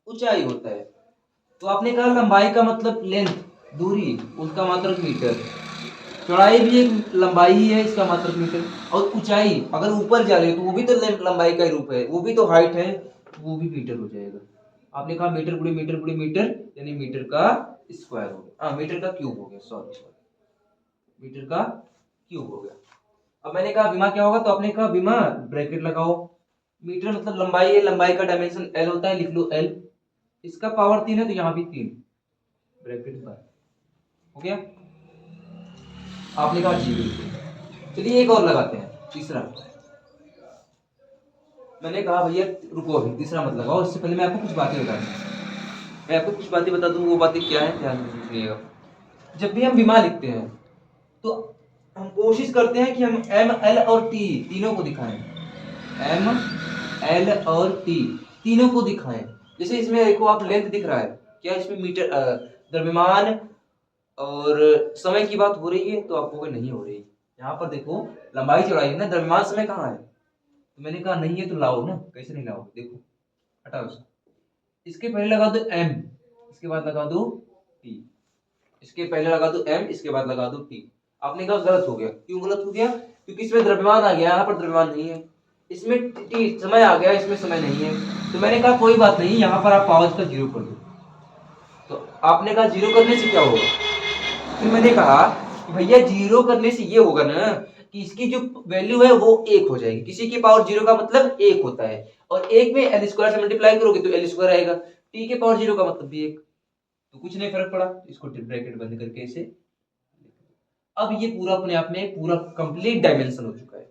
ऊंचाई होता है। तो आपने कहा लंबाई का मतलब लेंथ, दूरी, उसका मात्रक मीटर, चौड़ाई भी एक लंबाई ही है, इसका मात्रक मीटर, और ऊंचाई अगर ऊपर जा रही है तो वो भी तो लंबाई का ही रूप है, वो भी तो हाइट है, वो भी मीटर हो जाएगा। आपने कहा मीटर गुणे मीटर यानी मीटर का स्क्वायर हो गया, मीटर का क्यूब हो गया, सॉरी मीटर का क्यूब हो गया। अब मैंने कहा विमा क्या होगा, तो आपने कहा विमा ब्रैकेट लगाओ, मीटर मतलब लंबाई है, लंबाई का डायमेंशन एल होता है, लिख लो एल, इसका पावर 3 है तो यहाँ भी 3 ब्रैकेट पर हो गया। आपने कहा ठीक, चलिए एक और लगाते हैं, तीसरा। मैंने कहा भैया रुको, अभी तीसरा मत लगाओ, इससे पहले मैं आपको कुछ बातें बता दूं, मैं आपको कुछ बातें बता दूं, वो बातें क्या है ध्यान से सुनिएगा। जब भी हम विमा लिखते हैं तो हम कोशिश करते हैं कि हम एम एल और टी तीनों को दिखाएं, एम एल और टी तीनों को दिखाएं। जैसे इसमें देखो आप लेंथ दिख रहा है, क्या इसमें मीटर द्रव्यमान और समय की बात हो रही है? तो आपको नहीं हो रही। यहाँ पर देखो लंबाई चौड़ाई है ना, द्रव्यमान समय कहाँ है? तो मैंने कहा नहीं है तो लाओ ना, कैसे नहीं लाओगे, देखो हटाओ इसको, इसके पहले लगा दो एम, इसके बाद लगा दो टी, इसके पहले लगा दो एम, इसके बाद लगा दो टी। आपने कहा गलत हो गया, क्यों गलत हो गया? क्योंकि इसमें द्रव्यमान आ गया, यहाँ पर द्रव्यमान नहीं है, इसमें टी समय आ गया, इसमें समय नहीं है। तो मैंने कहा कोई बात नहीं, यहाँ पर आप पावर का जीरो कर दो। तो आपने कहा जीरो करने से क्या होगा? फिर मैंने कहा कि भैया जीरो करने से ये होगा ना कि इसकी जो वैल्यू है वो एक हो जाएगी, किसी की पावर जीरो का मतलब एक होता है, और एक में एल स्क्वायर से मल्टीप्लाई करोगे तो एल स्क्वायर आएगा, टी के पावर जीरो का मतलब भी एक, तो कुछ नहीं फर्क पड़ा, इसको ब्रैकेट बंद करके इसे। अब ये पूरा अपने आप में पूरा कंप्लीट डायमेंशन हो चुका है।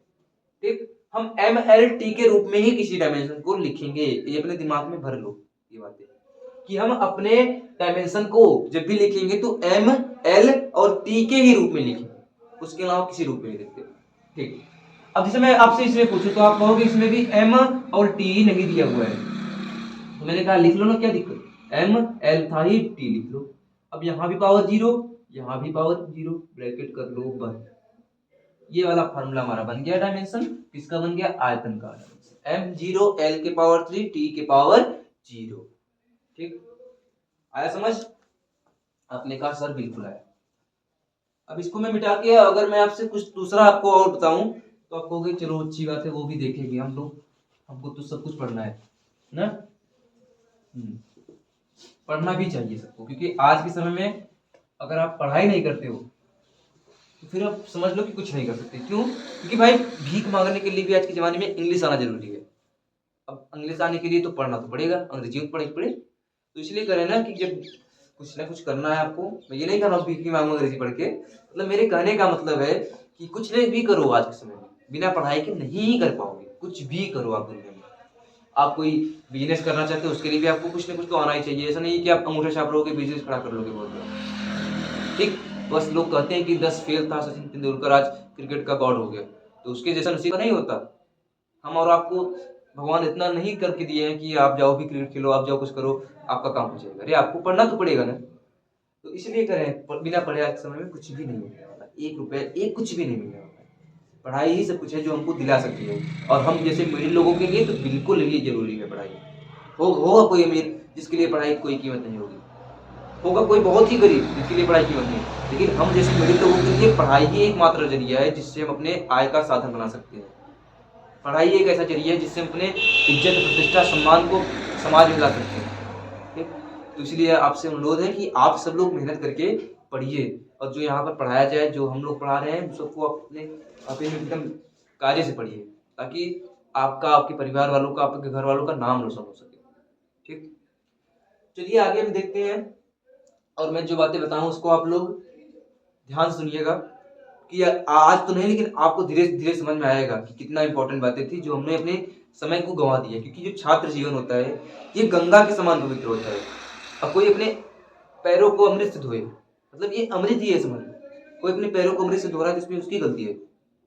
ठीक, हम एम एल टी के रूप में ही किसी डायमेंशन को लिखेंगे, ये अपने दिमाग में भर लो ये बातें, कि हम अपने डायमेंशन को जब भी लिखेंगे तो एम एल और टी के ही रूप में लिखेंगे, उसके अलावा किसी रूप में नहीं लिखते। ठीक, अब जैसे मैं आपसे इसमें पूछूं तो आप कहोगे इसमें भी एम और टी नहीं दिया हुआ है, तो मैंने कहा लिख लो ना, क्या दिक्कत, एम एल था ही, टी लिख लो। अब यहाँ भी पावर जीरो, यहाँ भी पावर जीरो, ब्रैकेट कर लो बंद। ये वाला फार्मूला हमारा बन गया डायमेंशन, किसका बन गया? आयतन का डायमेंशन, एम जीरो एल के पावर 3 टी के पावर जीरो। ठीक, आया समझ? आपने कहा सर बिल्कुल आया। अब इसको मैं मिटा के अगर मैं आपसे कुछ दूसरा आपको और बताऊं तो आप कहोगे चलो अच्छी बात है, वो भी देखेंगे हम लोग, हमको तो सब कुछ पढ़ना है ना। पढ़ना भी चाहिए सबको, क्योंकि आज के समय में अगर आप पढ़ाई नहीं करते हो तो फिर आप समझ लो कि कुछ नहीं कर सकते। क्यों? क्योंकि भाई भीख मांगने के लिए भी आज के जमाने में इंग्लिश आना जरूरी है। अब इंग्लिश आने के लिए तो पढ़ना तो पड़ेगा, अंग्रेजी में पढ़े, तो इसलिए करें ना कि जब कुछ ना कुछ करना है आपको, मैं ये नहीं कह रहा हूँ भीख मांगो अंग्रेजी पढ़ के, मतलब मेरे कहने का मतलब है कि कुछ नहीं भी करो आज के समय में, बिना पढ़ाई के नहीं कर पाओगे, कुछ भी करो आप दुनिया में। आप कोई बिजनेस करना चाहते हो उसके लिए भी आपको कुछ ना कुछ तो आना ही चाहिए, ऐसा नहीं कि आप अंगूठा छाप रहोगे बिजनेस खड़ा कर लोगे बहुत बड़ा। ठीक, बस लोग कहते हैं कि 10 फेल था सचिन तेंदुलकर आज क्रिकेट का गॉड हो गया, तो उसके जैसा नसीब नहीं होता। हम और आपको भगवान इतना नहीं करके दिए हैं कि आप जाओ भी क्रिकेट खेलो, आप जाओ कुछ करो, आपका काम हो जाएगा। अरे आपको पढ़ना तो पड़ेगा ना, तो इसलिए करें। बिना पढ़े आज के समय में कुछ भी नहीं मिलने वाला, 1 रुपया एक कुछ भी नहीं मिलने वाला। पढ़ाई ही सब कुछ है जो हमको दिला सकती है, और हम जैसे मिडिल लोगों के लिए तो बिल्कुल ही जरूरी है पढ़ाई। होगा कोई अमीर जिसके लिए पढ़ाई की कोई कीमत नहीं होगी, होगा कोई बहुत ही गरीब जिसके लिए पढ़ाई की कीमत नहीं, लेकिन हम जैसे मिडिल लोगों के लिए पढ़ाई ही एकमात्र जरिया है जिससे हम अपने आय का साधन बना सकते हैं। पढ़ाई एक ऐसा जरिया है जिससे हम अपने इज्जत, प्रतिष्ठा, सम्मान को समाज में ला सकते हैं। ठीक, तो इसलिए आपसे अनुरोध है कि आप सब लोग मेहनत करके पढ़िए, और जो यहाँ पर पढ़ाया जाए, जो हम लोग पढ़ा रहे हैं, सबको अपने एकदम कार्य से पढ़िए, ताकि आपका, आपके परिवार वालों का, आपके घर वालों का नाम रोशन हो सके। ठीक, चलिए आगे हम देखते हैं, और मैं जो बातें बताऊं उसको आप लोग ध्यान से सुनिएगा, कि आज तो नहीं लेकिन आपको धीरे धीरे समझ में आएगा कि कितना इंपॉर्टेंट बातें थी जो हमने अपने समय को गंवा दिया। क्योंकि जो छात्र जीवन होता है ये गंगा के समान पवित्र होता है। अब कोई अपने पैरों को अमृत से धोए, मतलब ये अमृत ही है, समझ लो। कोई अपने पैरों को अमृत से धो रहा है तो इसमें उसकी गलती है।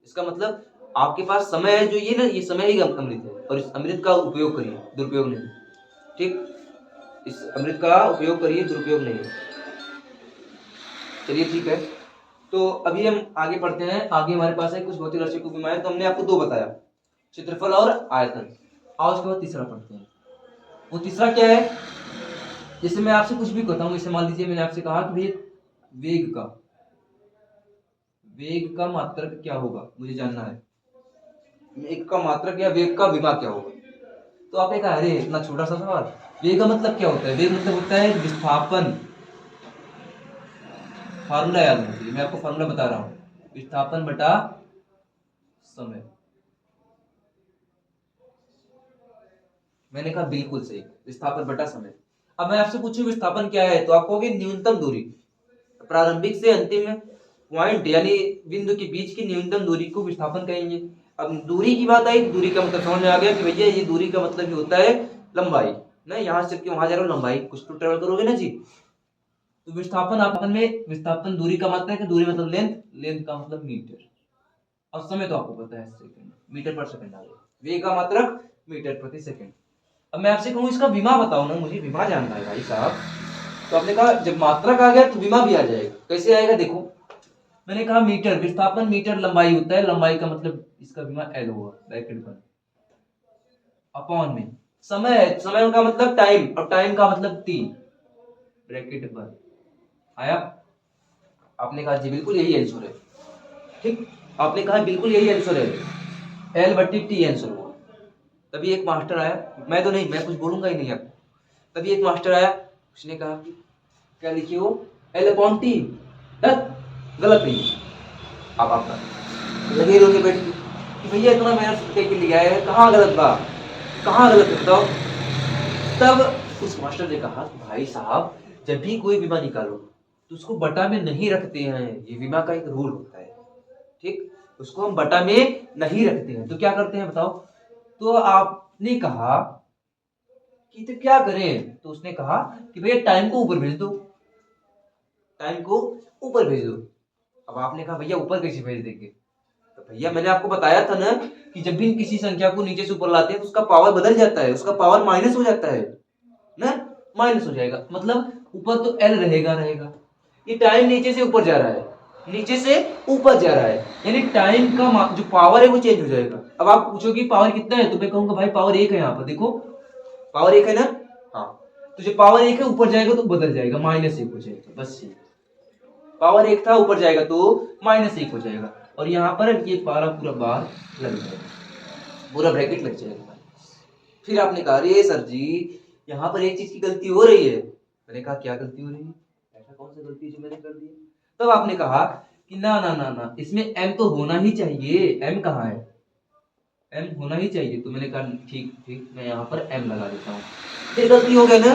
इसका मतलब आपके पास समय है, जो ये ना, ये समय ही अमृत है, और इस अमृत का उपयोग करिए, दुरुपयोग नहीं। ठीक, इस अमृत का उपयोग करिए, दुरुपयोग नहीं। चलिए ठीक है, तो अभी हम आगे पढ़ते हैं। आगे हमारे पास है कुछ भौतिक राशियों को विमाएं, तो हमने आपको 2 बताया, क्षेत्रफल और आयतन। आओ उसके बाद तीसरा पढ़ते हैं। वो तीसरा क्या है? जैसे मैं आपसे कुछ भी कहता हूँ, जैसे मान लीजिए मैंने आपसे कहा कि भाई वेग का मात्रक क्या होगा, मुझे जानना है। वेग का मात्रक या वेग का विमा क्या होगा? तो आपने कहा अरे इतना छोटा सा सवाल, वेग का मतलब क्या होता है? वेग मतलब होता है विस्थापन। फार्मूला याद होना चाहिए, मैं आपको फार्मूला बता रहा हूँ, विस्थापन बटा समय। मैंने कहा बिल्कुल सही, विस्थापन बटा समय। अब मैं आपसे पूछूं विस्थापन क्या है, तो आप कहोगे न्यूनतम दूरी, प्रारंभिक से अंतिम पॉइंट यानी बिंदु के बीच की न्यूनतम दूरी को विस्थापन कहेंगे। अब दूरी की बात आई, दूरी का मतलब समझ में आ गया कि भैया ये दूरी का मतलब ही होता है लंबाई। ना यहाँ से वहां जा रहा हूँ, लंबाई कुछ तो ट्रेवल करोगे ना जी। तो विस्थापन आपन में, विस्थापन दूरी का मतलब है, दूरी मतलब लेंथ, लेंथ का मतलब मीटर, और समय तो आपको पता है सेकंड, मीटर पर सेकंड आ गया। वेग का मात्रक मीटर प्रति सेकंड। अब मैं आपसे कहूँ इसका विमा बताओ ना, मुझे विमा जानना है भाई साहब। तो आपने कहा जब मात्रक आ गया तो विमा भी आ जाएगा। कैसे आएगा देखो, मैंने कहा मीटर, विस्थापन मीटर लंबाई होता है, लंबाई का मतलब इसका विमा एल होगा, ब्रैकेट पर, अपॉन में समय है, समय का मतलब टाइम, और टाइम का मतलब टी, ब्रैकेट पर आया। आपने कहा जी बिल्कुल यही आंसर है। ठीक, आपने कहा बिल्कुल यही आंसर है, एल बट्टी टी आंसर हुआ। तभी एक मास्टर आया, मैं तो नहीं, मैं कुछ बोलूंगा ही नहीं आपको। तभी एक मास्टर आया, उसने कहा कि क्या लिखी हो, एल अपॉन टी, गलत नहीं। अब आपका लगे रोने बैठ के कि भैया इतना मेहनत करके लिया है, कहाँ गलत बा, कहाँ गलत है बताओ। तब उस मास्टर ने कहा कि भाई साहब जब भी कोई बीमा निकालो तो उसको बटा में नहीं रखते हैं, ये बीमा का एक रूल होता है। ठीक, उसको हम बटा में नहीं रखते हैं, तो क्या करते हैं बताओ। तो आपने कहा कि तो क्या करें, तो उसने कहा कि भैया टाइम को ऊपर भेज दो, टाइम को ऊपर भेज दो। अब आपने कहा भैया ऊपर कैसे भेज देंगे, तो भैया मैंने आपको बताया था ना कि जब भी किसी संख्या को नीचे से ऊपर लाते हैं तो उसका पावर बदल जाता है, उसका पावर माइनस हो जाता है ना, माइनस हो जाएगा, मतलब ऊपर तो एल रहेगा रहेगा। ये टाइम नीचे से ऊपर जा रहा है, नीचे से ऊपर जा रहा है, यानी टाइम का जो पावर है वो चेंज हो जाएगा। अब आप पूछोगे पावर कितना है, तो मैं कहूंगा भाई पावर 1 है, यहाँ पर देखो पावर 1 है ना। हाँ, तो जो पावर 1 है ऊपर जाएगा तो बदल जाएगा, -1 हो जाएगा, बस ये पावर 1 था ऊपर जाएगा तो -1 हो जाएगा, और यहाँ पर ये पूरा बार लग जाएगा, पूरा ब्रैकेट लग जाएगा। फिर आपने कहा अरे सर जी यहाँ पर एक चीज की गलती हो रही है। मैंने कहा क्या गलती हो रही है, ऐसा कौन सा गलती जो मैंने कर दी। तब आपने कहा कि ना ना ना ना, इसमें एम तो होना ही चाहिए, एम कहाँ है, एम होना ही चाहिए। तो मैंने कहा ठीक ठीक, मैं यहाँ पर एम लगा देता हूँ। फिर गलती हो गया ना,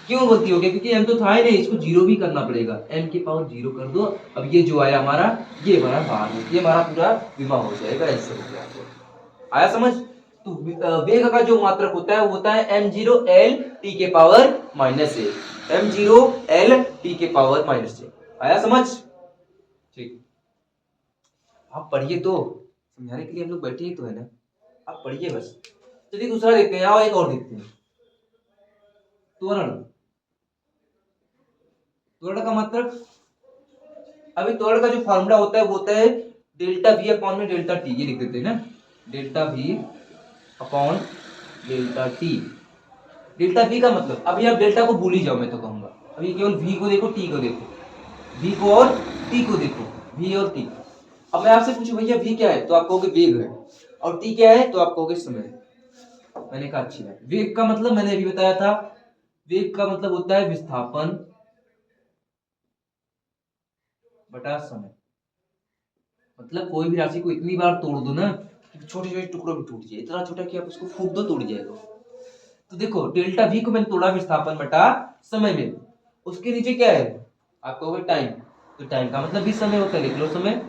क्यों गलती हो गया? क्योंकि m तो था ही नहीं, इसको जीरो भी करना पड़ेगा। m की पावर जीरो कर दो। अब ये जो आया हमारा, ये हमारा बाहर हो, ये हमारा पूरा विमा हो जाएगा। ऐसे हो गया। आपको आया समझ? तो वेग का जो मात्रक होता है वो होता है m0 l t के पावर माइनस ए। m0 l t के पावर माइनस ए। आया समझ? ठीक, आप पढ़िए तो, समझाने के लिए हम लोग बैठे ही तो है ना, आप पढ़िए बस। चलिए दूसरा देखते हैं, आओ एक और देखते हैं। त्वरण, त्वरण का मात्रक, अभी त्वरण का जो फार्मूला होता है वो होता है डेल्टा वी अपॉन में डेल्टा टी। ये लिख देते हैं ना, delta we upon delta T. Delta we का मतलब, अभी आप डेल्टा को भूल ही जाओ, मैं तो कहूंगा अभी केवल वी को देखो, टी को देखो, वी को और टी को देखो, वी और टी। अब मैं आपसे पूछूं भैया वी क्या है, तो आप कहोगे वेग है, और टी क्या है तो आप कहोगे समय। मैंने कहा अच्छी बात। वेग का मतलब मैंने अभी बताया था, वेग का मतलब होता है विस्थापन बटा समय। मतलब कोई भी राशि को इतनी बार तोड़ दो ना कि छोटे छोटे टुकड़ों में टूट जाए, इतना छोटा कि आप उसको फूंक दो टूट जाएगा। तो देखो डेल्टा वी को मैंने तोड़ा विस्थापन बटा समय में, उसके नीचे क्या है आप कहोगे टाइम, तो टाइम का मतलब भी समय होता है, लिख लो समय।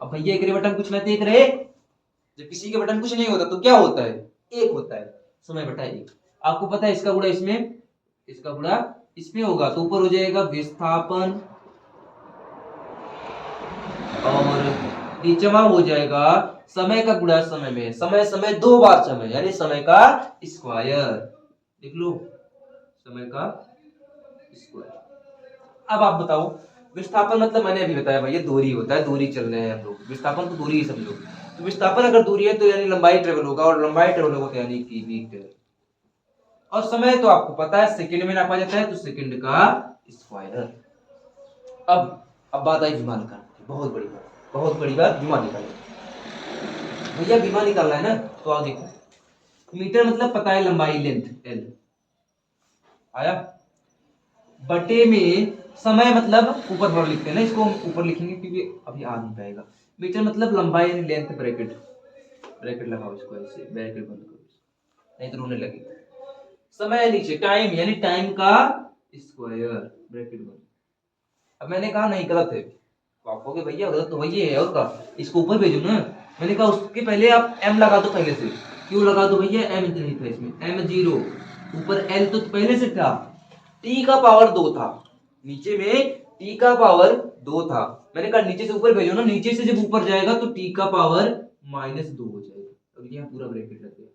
अब भैया एक रे बटन कुछ नहीं देख रहे, जब किसी के बटन कुछ नहीं होता तो क्या होता है, एक होता है, समय बटा एक। आपको पता है इसका गुणा इसमें, इसका गुणा इसमें होगा तो ऊपर हो जाएगा विस्थापन, और नीचेवा हो जाएगा समय का गुणा समय में, समय समय दो बार समय, यानी समय का स्क्वायर। लिख लो समय का स्क्वायर। अब आप बताओ विस्थापन मतलब मैंने अभी बताया भैया दूरी होता है, दूरी चल रहे हैं हम लोग, विस्थापन तो दूरी ही समझो। तो विस्थापन अगर दूरी है तो यानी लंबाई ट्रेवल होगा, और लंबाई ट्रेवल होगा तो यानी कि मीटर। और समय तो आपको पता है सेकंड में नापा जाता है, तो सेकंड का स्क्वायर। अब बात आई विमान निकालने की, बहुत बड़ी बात, बहुत बड़ी बात, विमान निकालने। भैया विमान निकालना है ना, तो आओ देखो, मीटर मतलब पता है लंबाई, लेंथ एल आया, बटे में समय मतलब ऊपर थोड़ा लिखते हैं ना, इसको हम ऊपर लिखेंगे क्योंकि अभी आ नहीं पाएगा। मीटर मतलब लंबाई यानी लेंथ, ब्रैकेट, ब्रैकेट लगाओ इसको ऐसे, ब्रैकेट बंद करो नहीं तो रोने लगेगा। समय नीचे, टाइम यानी टाइम का स्क्वायर, ब्रैकेट बंद। अब मैंने कहा नहीं गलत है, तो आप कहोगे भैया गलत तो वही है और का, इसको ऊपर भेजो ना। मैंने कहा उसके पहले आप m लगा दो पहले से। क्यों लगा दो भैया, m नहीं था इसमें, m0 ऊपर l तो पहले से था, t का पावर 2 था, नीचे में t का पावर 2 था। मैंने कहा नीचे से ऊपर भेजो ना, नीचे से जब ऊपर जाएगा तो t का पावर -2 हो जाएगा, और यहाँ पूरा ब्रैकेट लग गया,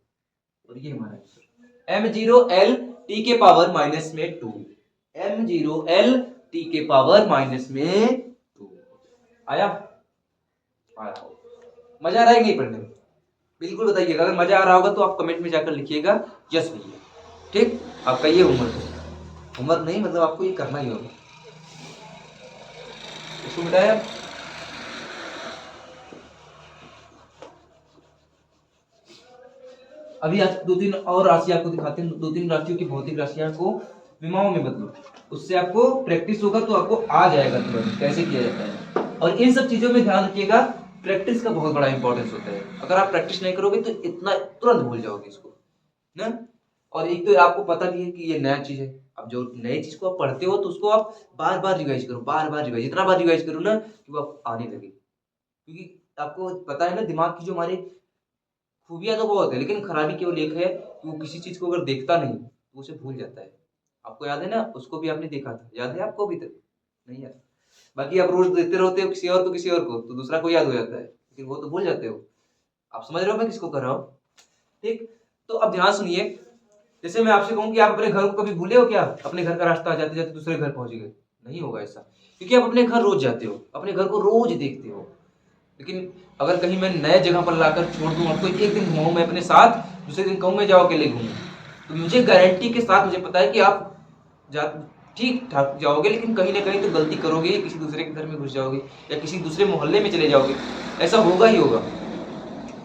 और ये हमारा आंसर m0l t के पावर -2, m0l t के पावर -2 आया। आया, मजा आ रहा है कि नहीं पढ़ने में? बिल्कुल बताइएगा, अगर मजा आ रहा होगा तो आप कमेंट में जाकर लिखिएगा यस भैया। ठीक, आपका ये होमवर्क है, होमवर्क नहीं मतलब आपको ये करना ही होगा। इसको मिटाया, अभी आज दो तीन और राशि आपको दिखाते हैं, दो तीन राशियों की भौतिक राशियां को विमाओं में बदलो, उससे आपको प्रैक्टिस होगा तो आपको आ जाएगा तुरंत कैसे किया जाता है। और इन सब चीजों में ध्यान रखिएगा, प्रैक्टिस का बहुत बड़ा इंपॉर्टेंस होता है। अगर आप प्रैक्टिस नहीं करोगे तो इतना तुरंत भूल जाओगे इसको ना। और एक तो आपको पता भी है कि ये नया चीज है, अब जो नई चीज को आप पढ़ते हो तो उसको आप बार बार रिवाइज करो, बार बार रिवाइज, इतना बार रिवाइज करो ना कि वो आप आने लगे। क्योंकि आपको पता है ना दिमाग की जो हमारी खूबियां तो बहुत है, लेकिन खराबी केवल एक है कि वो किसी चीज को अगर देखता नहीं तो उसे भूल जाता है। आपको याद है ना, उसको भी आपने देखा था, याद है आपको अभी तक? नहीं याद। बाकी आप रोज देखते रहते हो किसी और को, किसी और को, तो दूसरा को याद हो जाता है, लेकिन वो तो भूल जाते हो। आप समझ रहे हो मैं किसको कर रहा हूँ? ठीक, तो अब ध्यान सुनिए। जैसे मैं आपसे कहूँ कि आप अपने घर को कभी भूले हो क्या, अपने घर का रास्ता जाते जाते दूसरे घर पहुंच गए? नहीं होगा ऐसा, क्योंकि आप अपने घर रोज जाते हो, अपने घर को रोज देखते हो। लेकिन अगर कहीं मैं नए जगह पर लाकर छोड़ दूं आपको, एक दिन घुमाऊं मैं अपने साथ, दूसरे दिन कहूं मैं जाओ अकेले घूमूं, तो मुझे गारंटी के साथ मुझे पता है कि आप जा ठीक ठाक जाओगे, लेकिन कहीं ना कहीं तो गलती करोगे, किसी दूसरे के घर में घुस जाओगे या किसी दूसरे मोहल्ले में चले जाओगे। ऐसा होगा ही होगा।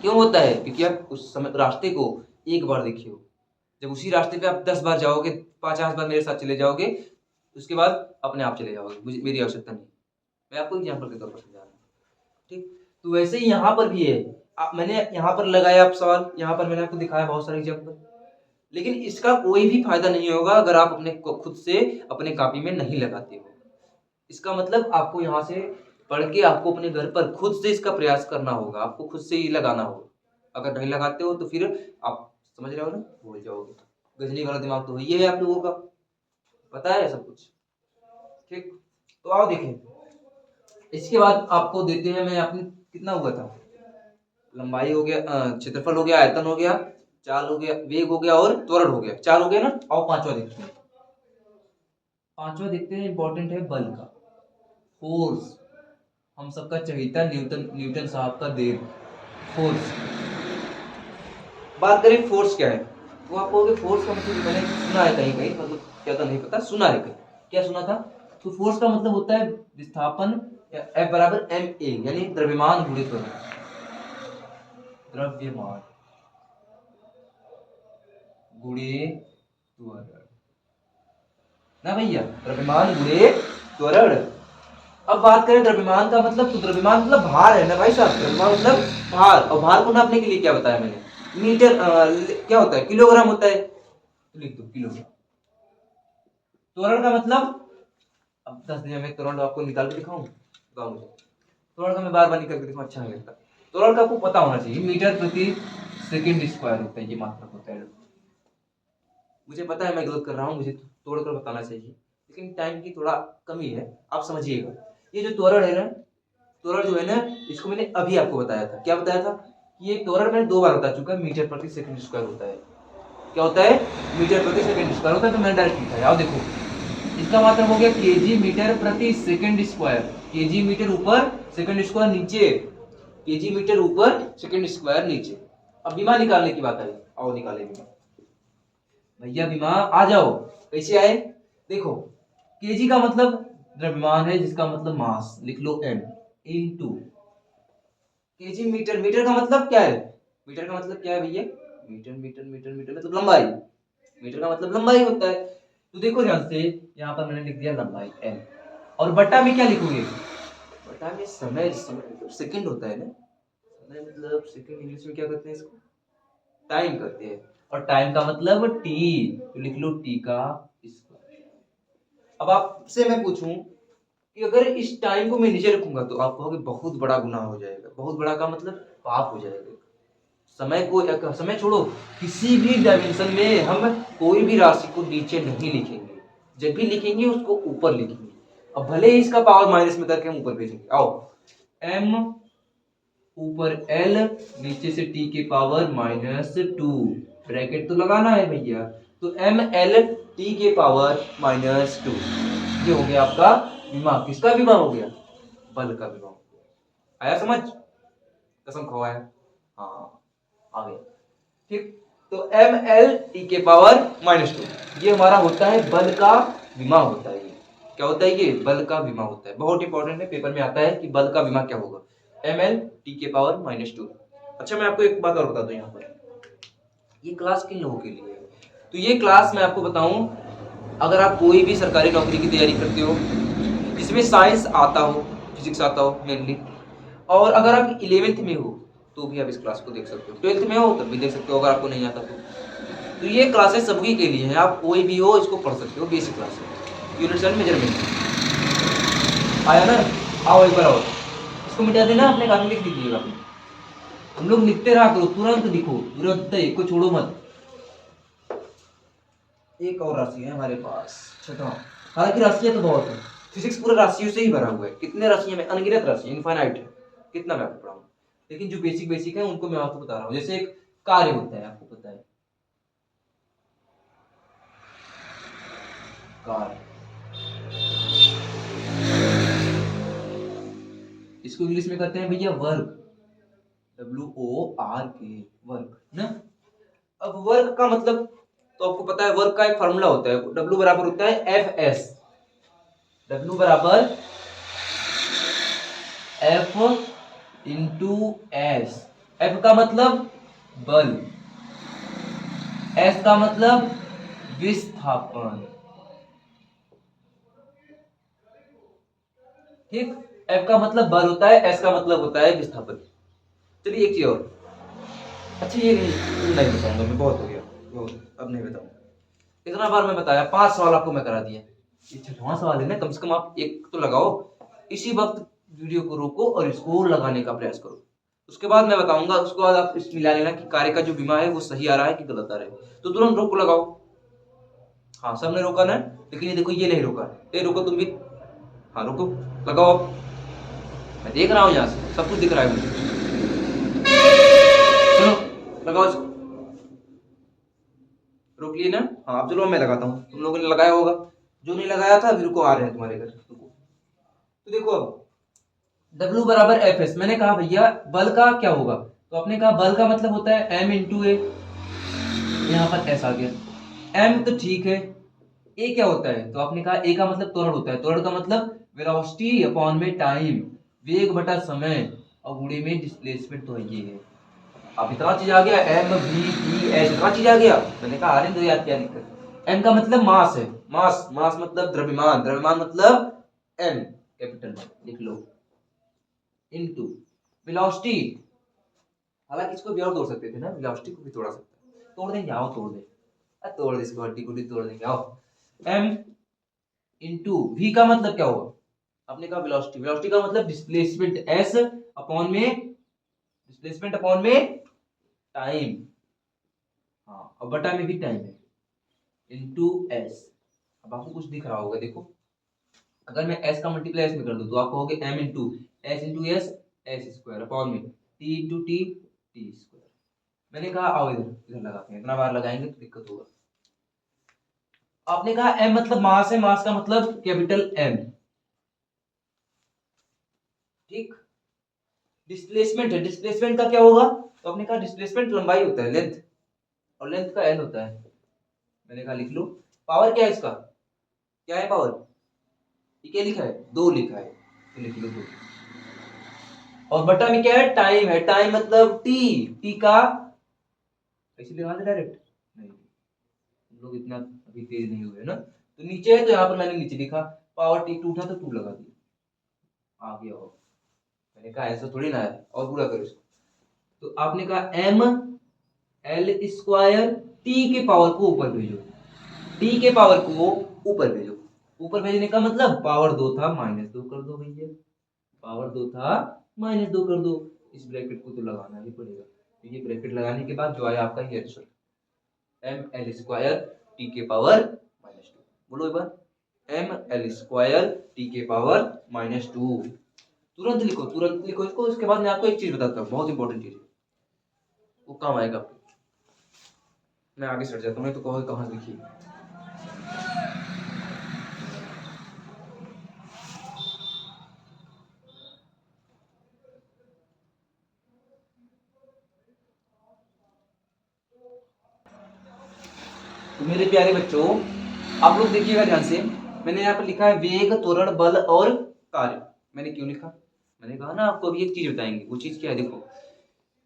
क्यों होता है? क्योंकि आप उस समय रास्ते को एक बार देखे हो। जब उसी रास्ते पे आप 10 बार जाओगे, 50 बार मेरे साथ चले जाओगे, उसके बाद अपने आप चले जाओगे, मुझे मेरी आवश्यकता नहीं। मैं आपको एग्जाम्पल के तौर पर समझा रहा हूँ। ठीक, तो वैसे ही यहाँ पर भी है। मैंने यहाँ पर लगाया आप सवाल, यहाँ पर मैंने आपको दिखाया बहुत सारे एग्जाम्पल। लेकिन इसका कोई भी फायदा नहीं होगा अगर आप अपने खुद से अपने कॉपी में नहीं लगाते हो। इसका मतलब आपको यहाँ से पढ़ के आपको अपने घर पर खुद से इसका प्रयास करना होगा, आपको खुद से ही लगाना होगा। अगर नहीं लगाते हो तो फिर आप समझ रहे हो ना, भूल जाओगे। गजनी वाला दिमाग तो वही है आप लोगों का, पता है सब कुछ। ठीक, तो आओ देखें। इसके बाद आपको देते हैं, मैं आपने कितना हुआ था, लंबाई हो गया, क्षेत्रफल हो गया, आयतन हो गया, चाल हो गया, वेग हो गया और त्वरण हो गया। चार हो गया ना। आओ पांचवा देखते हैं। पांचवा देखते हैं, इंपॉर्टेंट है बल का, फोर्स। हम सबका चहेता न्यूटन साहब का देव फोर्स। बात करें फोर्स क्या है, तो आप कहोगे फोर्स का मतलब मैंने सुना है कहीं कहीं, मतलब क्या था नहीं पता, सुना है कहीं। क्या सुना था? तो फोर्स का मतलब होता है विस्थापन, F बराबर ma, यानी द्रव्यमान गुणित त्वरण। द्रव्यमान गुणित त्वरण ना भैया, द्रव्यमान गुणित त्वरण। अब बात करें द्रव्यमान का मतलब, तो द्रव्यमान मतलब भार है ना भाई साहब। द्रव्यमान मतलब भार, और भार को नापने के लिए क्या बताया मैंने, मीटर, क्या होता है, किलोग्राम होता है, तो लिख दो किलोग्राम। त्वरण का मतलब, अब 10 दिन में त्वरण आपको निकाल के दिखाऊं, बताओ मुझे। त्वरण का मैं बार बार निकाल के दिखाऊं, अच्छा नहीं लगता। त्वरण का आपको पता होना चाहिए, मीटर प्रति सेकंड स्क्वायर होता है, ये मात्रक होता है। मुझे पता है मैं गलत कर रहा हूँ, मुझे तोड़कर बताना चाहिए, लेकिन टाइम की थोड़ा कमी है, आप समझिएगा। ये जो त्वरण है ना, त्वरण जो है ना, इसको मैंने अभी आपको बताया था। क्या बताया था? ये त्वरण मैंने 2 बार बता चुका है, मीटर प्रति सेकंड स्क्वायर होता है। क्या होता है? मीटर प्रति सेकंड स्क्वायर होता है, तो मैंने डायरेक्ट लिखा है। आओ देखो, इसका मतलब हो गया केजी मीटर प्रति सेकंड स्क्वायर। केजी मीटर ऊपर, सेकंड स्क्वायर नीचे, केजी मीटर ऊपर, सेकंड स्क्वायर नीचे। अब विमा निकालने की बात आई, आओ निकाले विमा। भैया विमा आ जाओ, कैसे आए देखो। केजी का मतलब द्रव्यमान है, जिसका मतलब मास, लिख लो m into K G metre. Metre का मतलब क्या है? मीटर का मतलब क्या है भैया? मीटर मीटर मीटर मीटर मतलब लंबाई। मीटर का मतलब लंबाई होता है। तो देखो ध्यान से, यहाँ पर मैंने लिख दिया लंबाई m, और बट्टा में क्या लिखोगे? बट्टा में समय, समय मतलब सेकंड होता है ना, समय मतलब सेकंड, इंग्लिश में क्या करते हैं इसको? टाइम करते हैं। और टाइम का मतलब टी, तो लिख लो टी का स्क्वायर। अब आपसे मैं पूछूं कि अगर इस टाइम को मैं नीचे रखूंगा तो आप कहोगे बहुत बड़ा गुनाह हो जाएगा। बहुत बड़ा का मतलब पाप हो जाएगा। समय को, समय छोड़ो, किसी भी डायमेंशन में हम कोई भी राशि को नीचे नहीं लिखेंगे। जब भी लिखेंगे उसको ऊपर लिखेंगे। अब भले ही इसका पावर माइनस में करके हम ऊपर भेजेंगे। आओ, m ऊपर l, नीचे से t के पावर -2, ब्रैकेट तो लगाना है भैया। तो ml t के पावर -2, ये हो गया आपका विमा। किसका विमा हो गया? बल का विमा हो गया। आया समझ? कसम खवाया। हाँ, आ गया। ठीक, तो ml t के पावर -2, ये हमारा होता है बल का विमा होता है। ये क्या होता है? ये बल का विमा होता है। बहुत इंपॉर्टेंट है, पेपर में आता है कि बल का विमा क्या होगा, ml t के पावर -2। अच्छा, मैं आपको एक बात और बता दूं, यहाँ पर ये क्लास किन लोगों के लिए है? तो ये क्लास मैं आपको बताऊं, अगर आप कोई भी सरकारी नौकरी की तैयारी करते हो, जिसमें साइंस आता हो, फिजिक्स आता हो मेनली, और अगर आप 11th में हो तो भी आप इस क्लास को देख सकते हो, 12th में हो तब भी देख सकते हो, अगर आपको नहीं आता तो ये क्लासेस सभी के लिए हैं। आप कोई भी हो इसको पढ़ सकते हो, बेसिक क्लास है, यूनिट्स एंड मेजरमेंट। आया ना? आओ एक बार और, इसको मिटा देना, अपने कागज में लिख दीजिएगा अपने। हम लोग लिखते रहा करो, तुरंत लिखो, तुरंत, एक को छोड़ो मत। एक और राशि है हमारे पास, छठा। हालांकि राशियां तो बहुत है, फिजिक्स पूरा राशियों से ही भरा हुआ है। कितने राशियां में, अनगिनत राशि, इनफाइनाइट है, कितना मैं आपको पढ़ाऊं। लेकिन जो बेसिक बेसिक है उनको मैं आपको बता रहा हूँ। जैसे एक कार्य होता है, आपको पता है कार्य, इसको इंग्लिश में कहते हैं भैया वर्क, WORK, वर्क ना। अब वर्क का मतलब तो आपको पता है, वर्क का एक फार्मूला होता है, W बराबर होता है FS। W बराबर F इंटू S। F का मतलब बल, S का मतलब विस्थापन। ठीक, F का मतलब बल होता है, S का मतलब होता है विस्थापन। चलिए एक चीज और, अच्छा ये नहीं बताऊंगा मैं, बहुत हो गया। अब नहीं बताऊँ, इतना बार मैं बताया, 5 सवाल आपको मैं करा दिया, ये 6वां सवाल है ना, कम से कम आप एक तो लगाओ। इसी वक्त वीडियो को रोको और इसको लगाने का प्रयास करो। उसके बाद मैं बताऊंगा, उसके बाद आप इस मिला लेना कि कार्य का जो बीमा है वो सही आ रहा है कि गलत आ रहा है, तो तुरंत रोको लगाओ। हाँ, सबने रोका ना, लेकिन ये देखो ये नहीं रोका, ये रोको तुम भी। हाँ रुको, लगाओ, मैं देख रहा हूँ यहाँ से सब कुछ दिख रहा है मुझे। चलो लगाओ इसको, रोक लिए ना। हाँ अब चलो मैं लगाता हूँ, तुम लोगों ने लगाया होगा, जो नहीं लगाया था अभी रुको, आ रहे हैं तुम्हारे घर, रुको। तो देखो अब W बराबर एफ एस, मैंने कहा भैया बल का क्या होगा, तो आपने कहा बल का मतलब होता है m इंटू ए, यहाँ पर एस आ गया, m तो ठीक है, ए क्या होता है, तो आपने कहा ए का मतलब त्वरण होता है, त्वरण का मतलब वेलोसिटी अपॉन में टाइम, वेग बटा समय और गुणे में डिस्प्लेसमेंट, तो ये है। अब इतना चीज आ गया, एम वी टी एस, इतना चीज आ गया, मैंने कहा आने दो यार क्या दिक्कत। एम का मतलब मास है, मास, मास मतलब द्रव्यमान, द्रव्यमान मतलब एम कैपिटल लिख लो, इनटू वेलोसिटी, हालांकि इसको भी और तोड़ सकते थे ना, वेलोसिटी को भी तोड़ा सकते हैं, तोड़ देंगे, आओ तोड़ दे, तोड़ दे इसको, हड्डी गुड्डी तोड़ देंगे, आओ। एम इंटू वी का मतलब क्या होगा, आपने कहा वेलोसिटी, वेलोसिटी का मतलब डिस्प्लेसमेंट एस अपॉन में, डिस्प्लेसमेंट अपॉन में टाइम, हाँ और बटा में भी टाइम है, इंटू एस। अब आपको कुछ दिख रहा होगा, देखो अगर मैं एस का मल्टीप्लाई एस में कर दूं तो आप कहोगे M into S, S square upon में T into T, T square. मैंने कहा आओ इधर, इधर लगाते हैं, इतना बार लगाएंगे तो दिक्कत होगा। आपने कहा एम मतलब मास है, मास का मतलब कैपिटल एम, ठीक। डिस्प्लेसमेंट है, डिस्प्लेसमेंट का क्या होगा, तो आपने कहा डिस्प्लेसमेंट लंबाई होता है, लेंथ, और लेंथ का एल होता है, मैंने कहा लिख लो। पावर क्या है इसका, क्या है पावर, ये क्या लिखा है, 2 लिखा है, तो लिख लो 2, और बटा में क्या है, टाइम है, टाइम मतलब टी, टी का ऐसे लगा दे डायरेक्ट, नहीं हम लोग इतना अभी तेज नहीं हुए ना, तो नीचे है तो यहाँ पर मैंने नीचे लिखा, पावर टी 2 था तो 2 लगा दिया, आ गया हो, मैंने कहा ऐसा थोड़ी ना है, और पूरा करो इसको। तो आपने कहा एम एल स्क्वायर, टी के पावर को ऊपर भेजो, टी के पावर को ऊपर भेजो, ऊपर भेजने का मतलब पावर 2 था -2 कर दो भैया, पावर 2 था -2 कर दो, इस ब्रैकेट को तो लगाना ही पड़ेगा, तो ये ब्रैकेट लगाने के बाद जो आया आपका ये answer, M L square T के पावर -2, बोलो एक बार, एम एल स्क्वायर टी के पावर -2, तुरंत लिखो, तुरंत लिखो इसको। उसके बाद मैं आपको एक चीज बताता हूँ, बहुत इंपॉर्टेंट चीज है, वो काम आएगा आपको। मैं आगे सट जाता हूँ, मैं तो कहोगे कहाँ से लिखी, तो मेरे प्यारे बच्चों आप लोग देखिएगा ध्यान से, मैंने यहाँ पर लिखा है वेग, त्वरण, बल और कार्य। मैंने क्यों लिखा, मैंने कहा ना आपको अभी एक चीज बताएंगे, वो चीज क्या है, देखो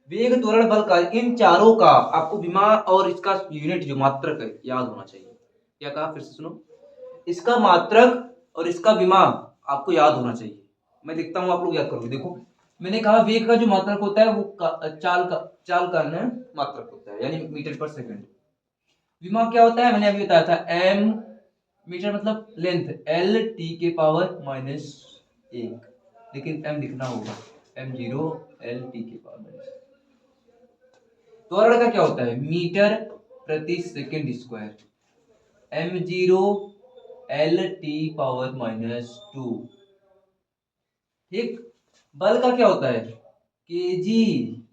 वेग, त्वरण, बल, कार्य, इन चारों का आपको विमा और इसका यूनिट जो मात्रक है याद होना चाहिए। क्या कहा, फिर से सुनो, इसका मात्रक और इसका विमा आपको याद होना चाहिए। मैं लिखता हूँ, आप लोग याद करोगे, देखो मैंने कहा वेग का जो मात्रक होता है वो चाल का ना मात्रक होता है, यानी मीटर पर सेकंड। विमा क्या होता है, मैंने अभी बताया था, एम मीटर मतलब लेंथ, एल टी के पावर -1, लेकिन एम लिखना होगा, m0 एल टी के पावर। त्वरण का क्या होता है, मीटर प्रति second square, m0 L T power -2, ठीक। बल का क्या होता है, केजी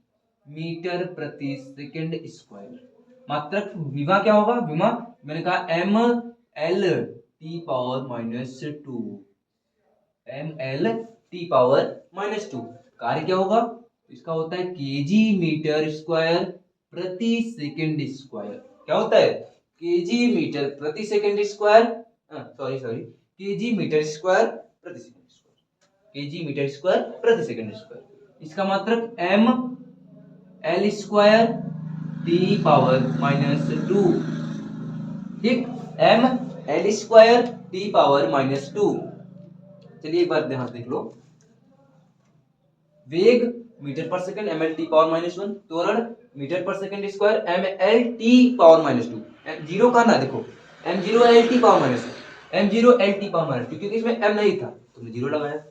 मीटर प्रति सेकंड स्क्वायर। मात्रक विमा क्या होगा, विमा मैंने कहा M L T power -2, M L T power -2। कार्य क्या होगा, इसका होता है केजी मीटर स्क्वायर प्रति सेकंड स्क्वायर। क्या होता है, केजी मीटर प्रति second square, sorry KG metre square प्रति second square, KG metre square प्रति सेकंड स्क्वायर। इसका मात्रक M L square T power -2, ठीक, M L square T power -2। चलिए एक बार ध्यान से देख लो, वेग मीटर पर second M L T power -1, त्वरण मीटर पर सेकंड स्क्वायर mL/(t⁻²). जीरो का ना देखो, m0L/(t⁻²), m0L/(t⁻²), क्योंकि इसमें m नहीं था, तुमने जीरो लगाया।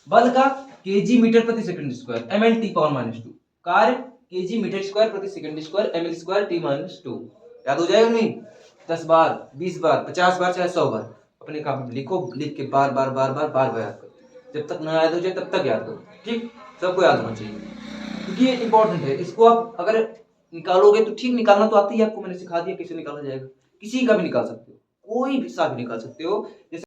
बल का kg मीटर प्रति सेकंड स्क्वायर mL/t⁻², कार्य kg मीटर स्क्वायर प्रति सेकंड स्क्वायर mL²t⁻²। याद हो जाएगा नहीं? 10 बार, 20 बार, 50 बार, चाहे 100 बार अपने कॉपी में लिखो, लिख के बार बार बार बार बार बार याद करो। जब तक ना याद हो जाए तब तक याद करो, ठीक? सबको याद होना चाहिए, क्योंकि ये इंपॉर्टेंट है। इसको आप अगर निकालोगे तो ठीक, निकालना तो आता ही है आपको, मैंने सिखा दिया कैसे निकाला जाएगा। किसी का भी निकाल सकते हो, कोई भी सा भी निकाल सकते हो। जैसे